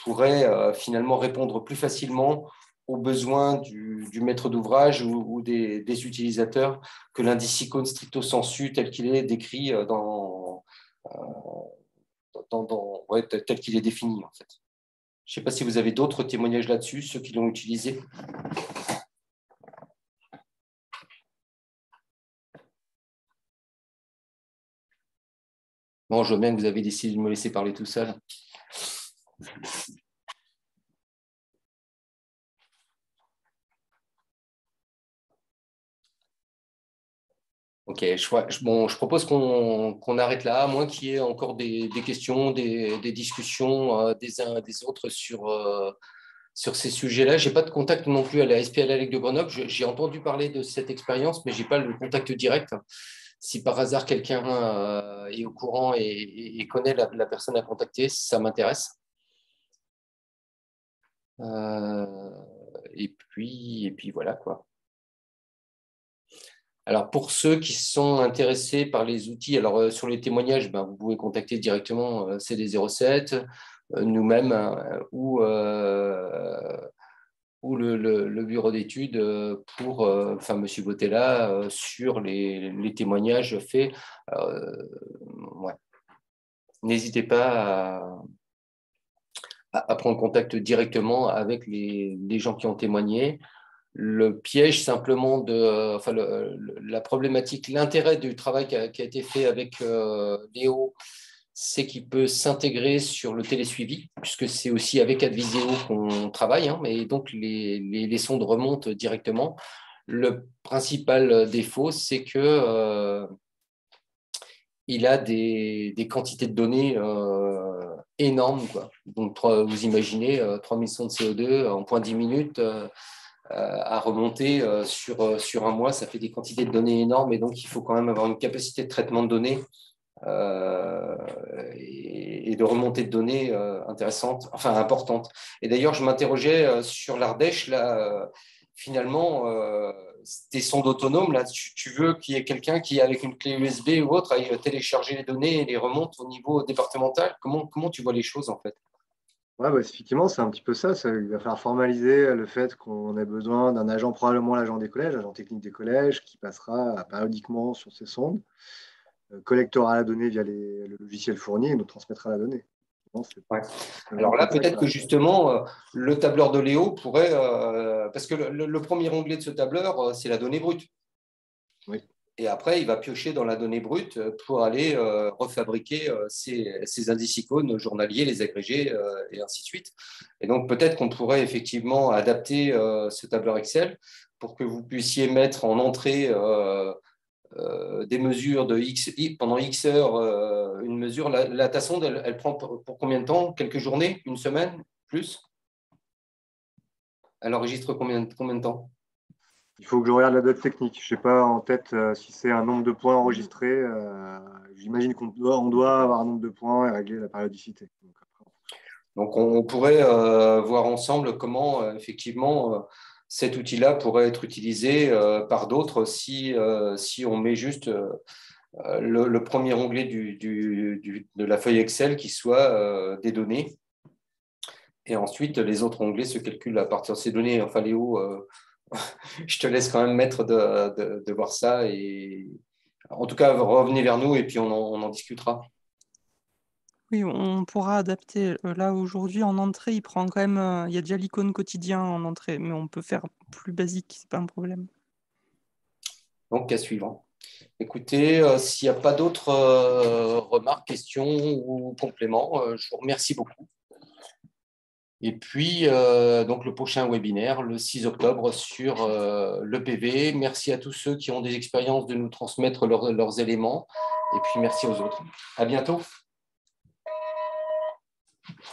pourraient finalement répondre plus facilement aux besoins du maître d'ouvrage ou des utilisateurs que l'indice icône stricto sensu tel qu'il est décrit tel qu'il est défini en fait. Je ne sais pas si vous avez d'autres témoignages là-dessus, ceux qui l'ont utilisé. Bon, je vois bien que vous avez décidé de me laisser parler tout seul. Ok, je propose qu'on arrête là, à moins qu'il y ait encore des questions, des discussions des uns des autres sur ces sujets-là. Je n'ai pas de contact non plus à la SPLALEC de Grenoble. J'ai entendu parler de cette expérience, mais je n'ai pas le contact direct. Si par hasard quelqu'un est au courant et connaît la personne à contacter, ça m'intéresse. Et puis voilà quoi. Alors pour ceux qui sont intéressés par les outils, alors sur les témoignages, vous pouvez contacter directement CD07, nous-mêmes ou le bureau d'études pour, Monsieur Bottella, sur les témoignages faits. Ouais. N'hésitez pas à prendre contact directement avec les gens qui ont témoigné. Le piège simplement la problématique, l'intérêt du travail qui a été fait avec Léo, c'est qu'il peut s'intégrer sur le télésuivi, puisque c'est aussi avec Adviseo qu'on travaille, mais donc les sondes remontent directement. Le principal défaut, c'est que il a des quantités de données énormes, quoi. Donc, vous imaginez 3000 sondes CO2 en point 10 minutes à remonter sur un mois, ça fait des quantités de données énormes et donc il faut quand même avoir une capacité de traitement de données et de remontée de données importante. Et d'ailleurs, je m'interrogeais sur l'Ardèche, là, finalement, des sondes autonomes, là, tu veux qu'il y ait quelqu'un qui, avec une clé USB ou autre, aille télécharger les données et les remonte au niveau départemental. Comment tu vois les choses, en fait? Ouais, effectivement, c'est un petit peu ça. Il va falloir formaliser le fait qu'on ait besoin d'un agent, probablement l'agent des collèges, agent technique des collèges, qui passera périodiquement sur ces sondes, collectera la donnée via le logiciel fourni et nous transmettra la donnée. Ouais. Alors là, peut-être que justement, le tableur de Léo pourrait… parce que le premier onglet de ce tableur, c'est la donnée brute. Oui. Et après, il va piocher dans la donnée brute pour aller refabriquer ces indices icônes journaliers, les agrégés, et ainsi de suite. Et donc, peut-être qu'on pourrait effectivement adapter ce tableur Excel pour que vous puissiez mettre en entrée des mesures de pendant X heures, une mesure. Ta sonde, elle prend pour combien de temps? Quelques journées? Une semaine? Plus? Elle enregistre combien de temps? Il faut que je regarde la date technique. Je ne sais pas en tête si c'est un nombre de points enregistrés. J'imagine qu'on doit avoir un nombre de points et régler la périodicité. Donc, on pourrait voir ensemble comment, effectivement, cet outil-là pourrait être utilisé par d'autres si on met juste le premier onglet de la feuille Excel qui soit des données. Et ensuite, les autres onglets se calculent à partir de ces données. Enfin, Léo, je te laisse quand même maître de voir ça. Et en tout cas, revenez vers nous et puis on en discutera. Oui, on pourra adapter. Là, aujourd'hui, en entrée, il prend quand même… il y a déjà l'icône quotidien en entrée, mais on peut faire plus basique, c'est pas un problème. Donc, cas suivant. Écoutez, s'il n'y a pas d'autres remarques, questions ou compléments, je vous remercie beaucoup. Et puis, donc le prochain webinaire, le 6 octobre, sur l'EPV. Merci à tous ceux qui ont des expériences de nous transmettre leurs éléments. Et puis, merci aux autres. À bientôt.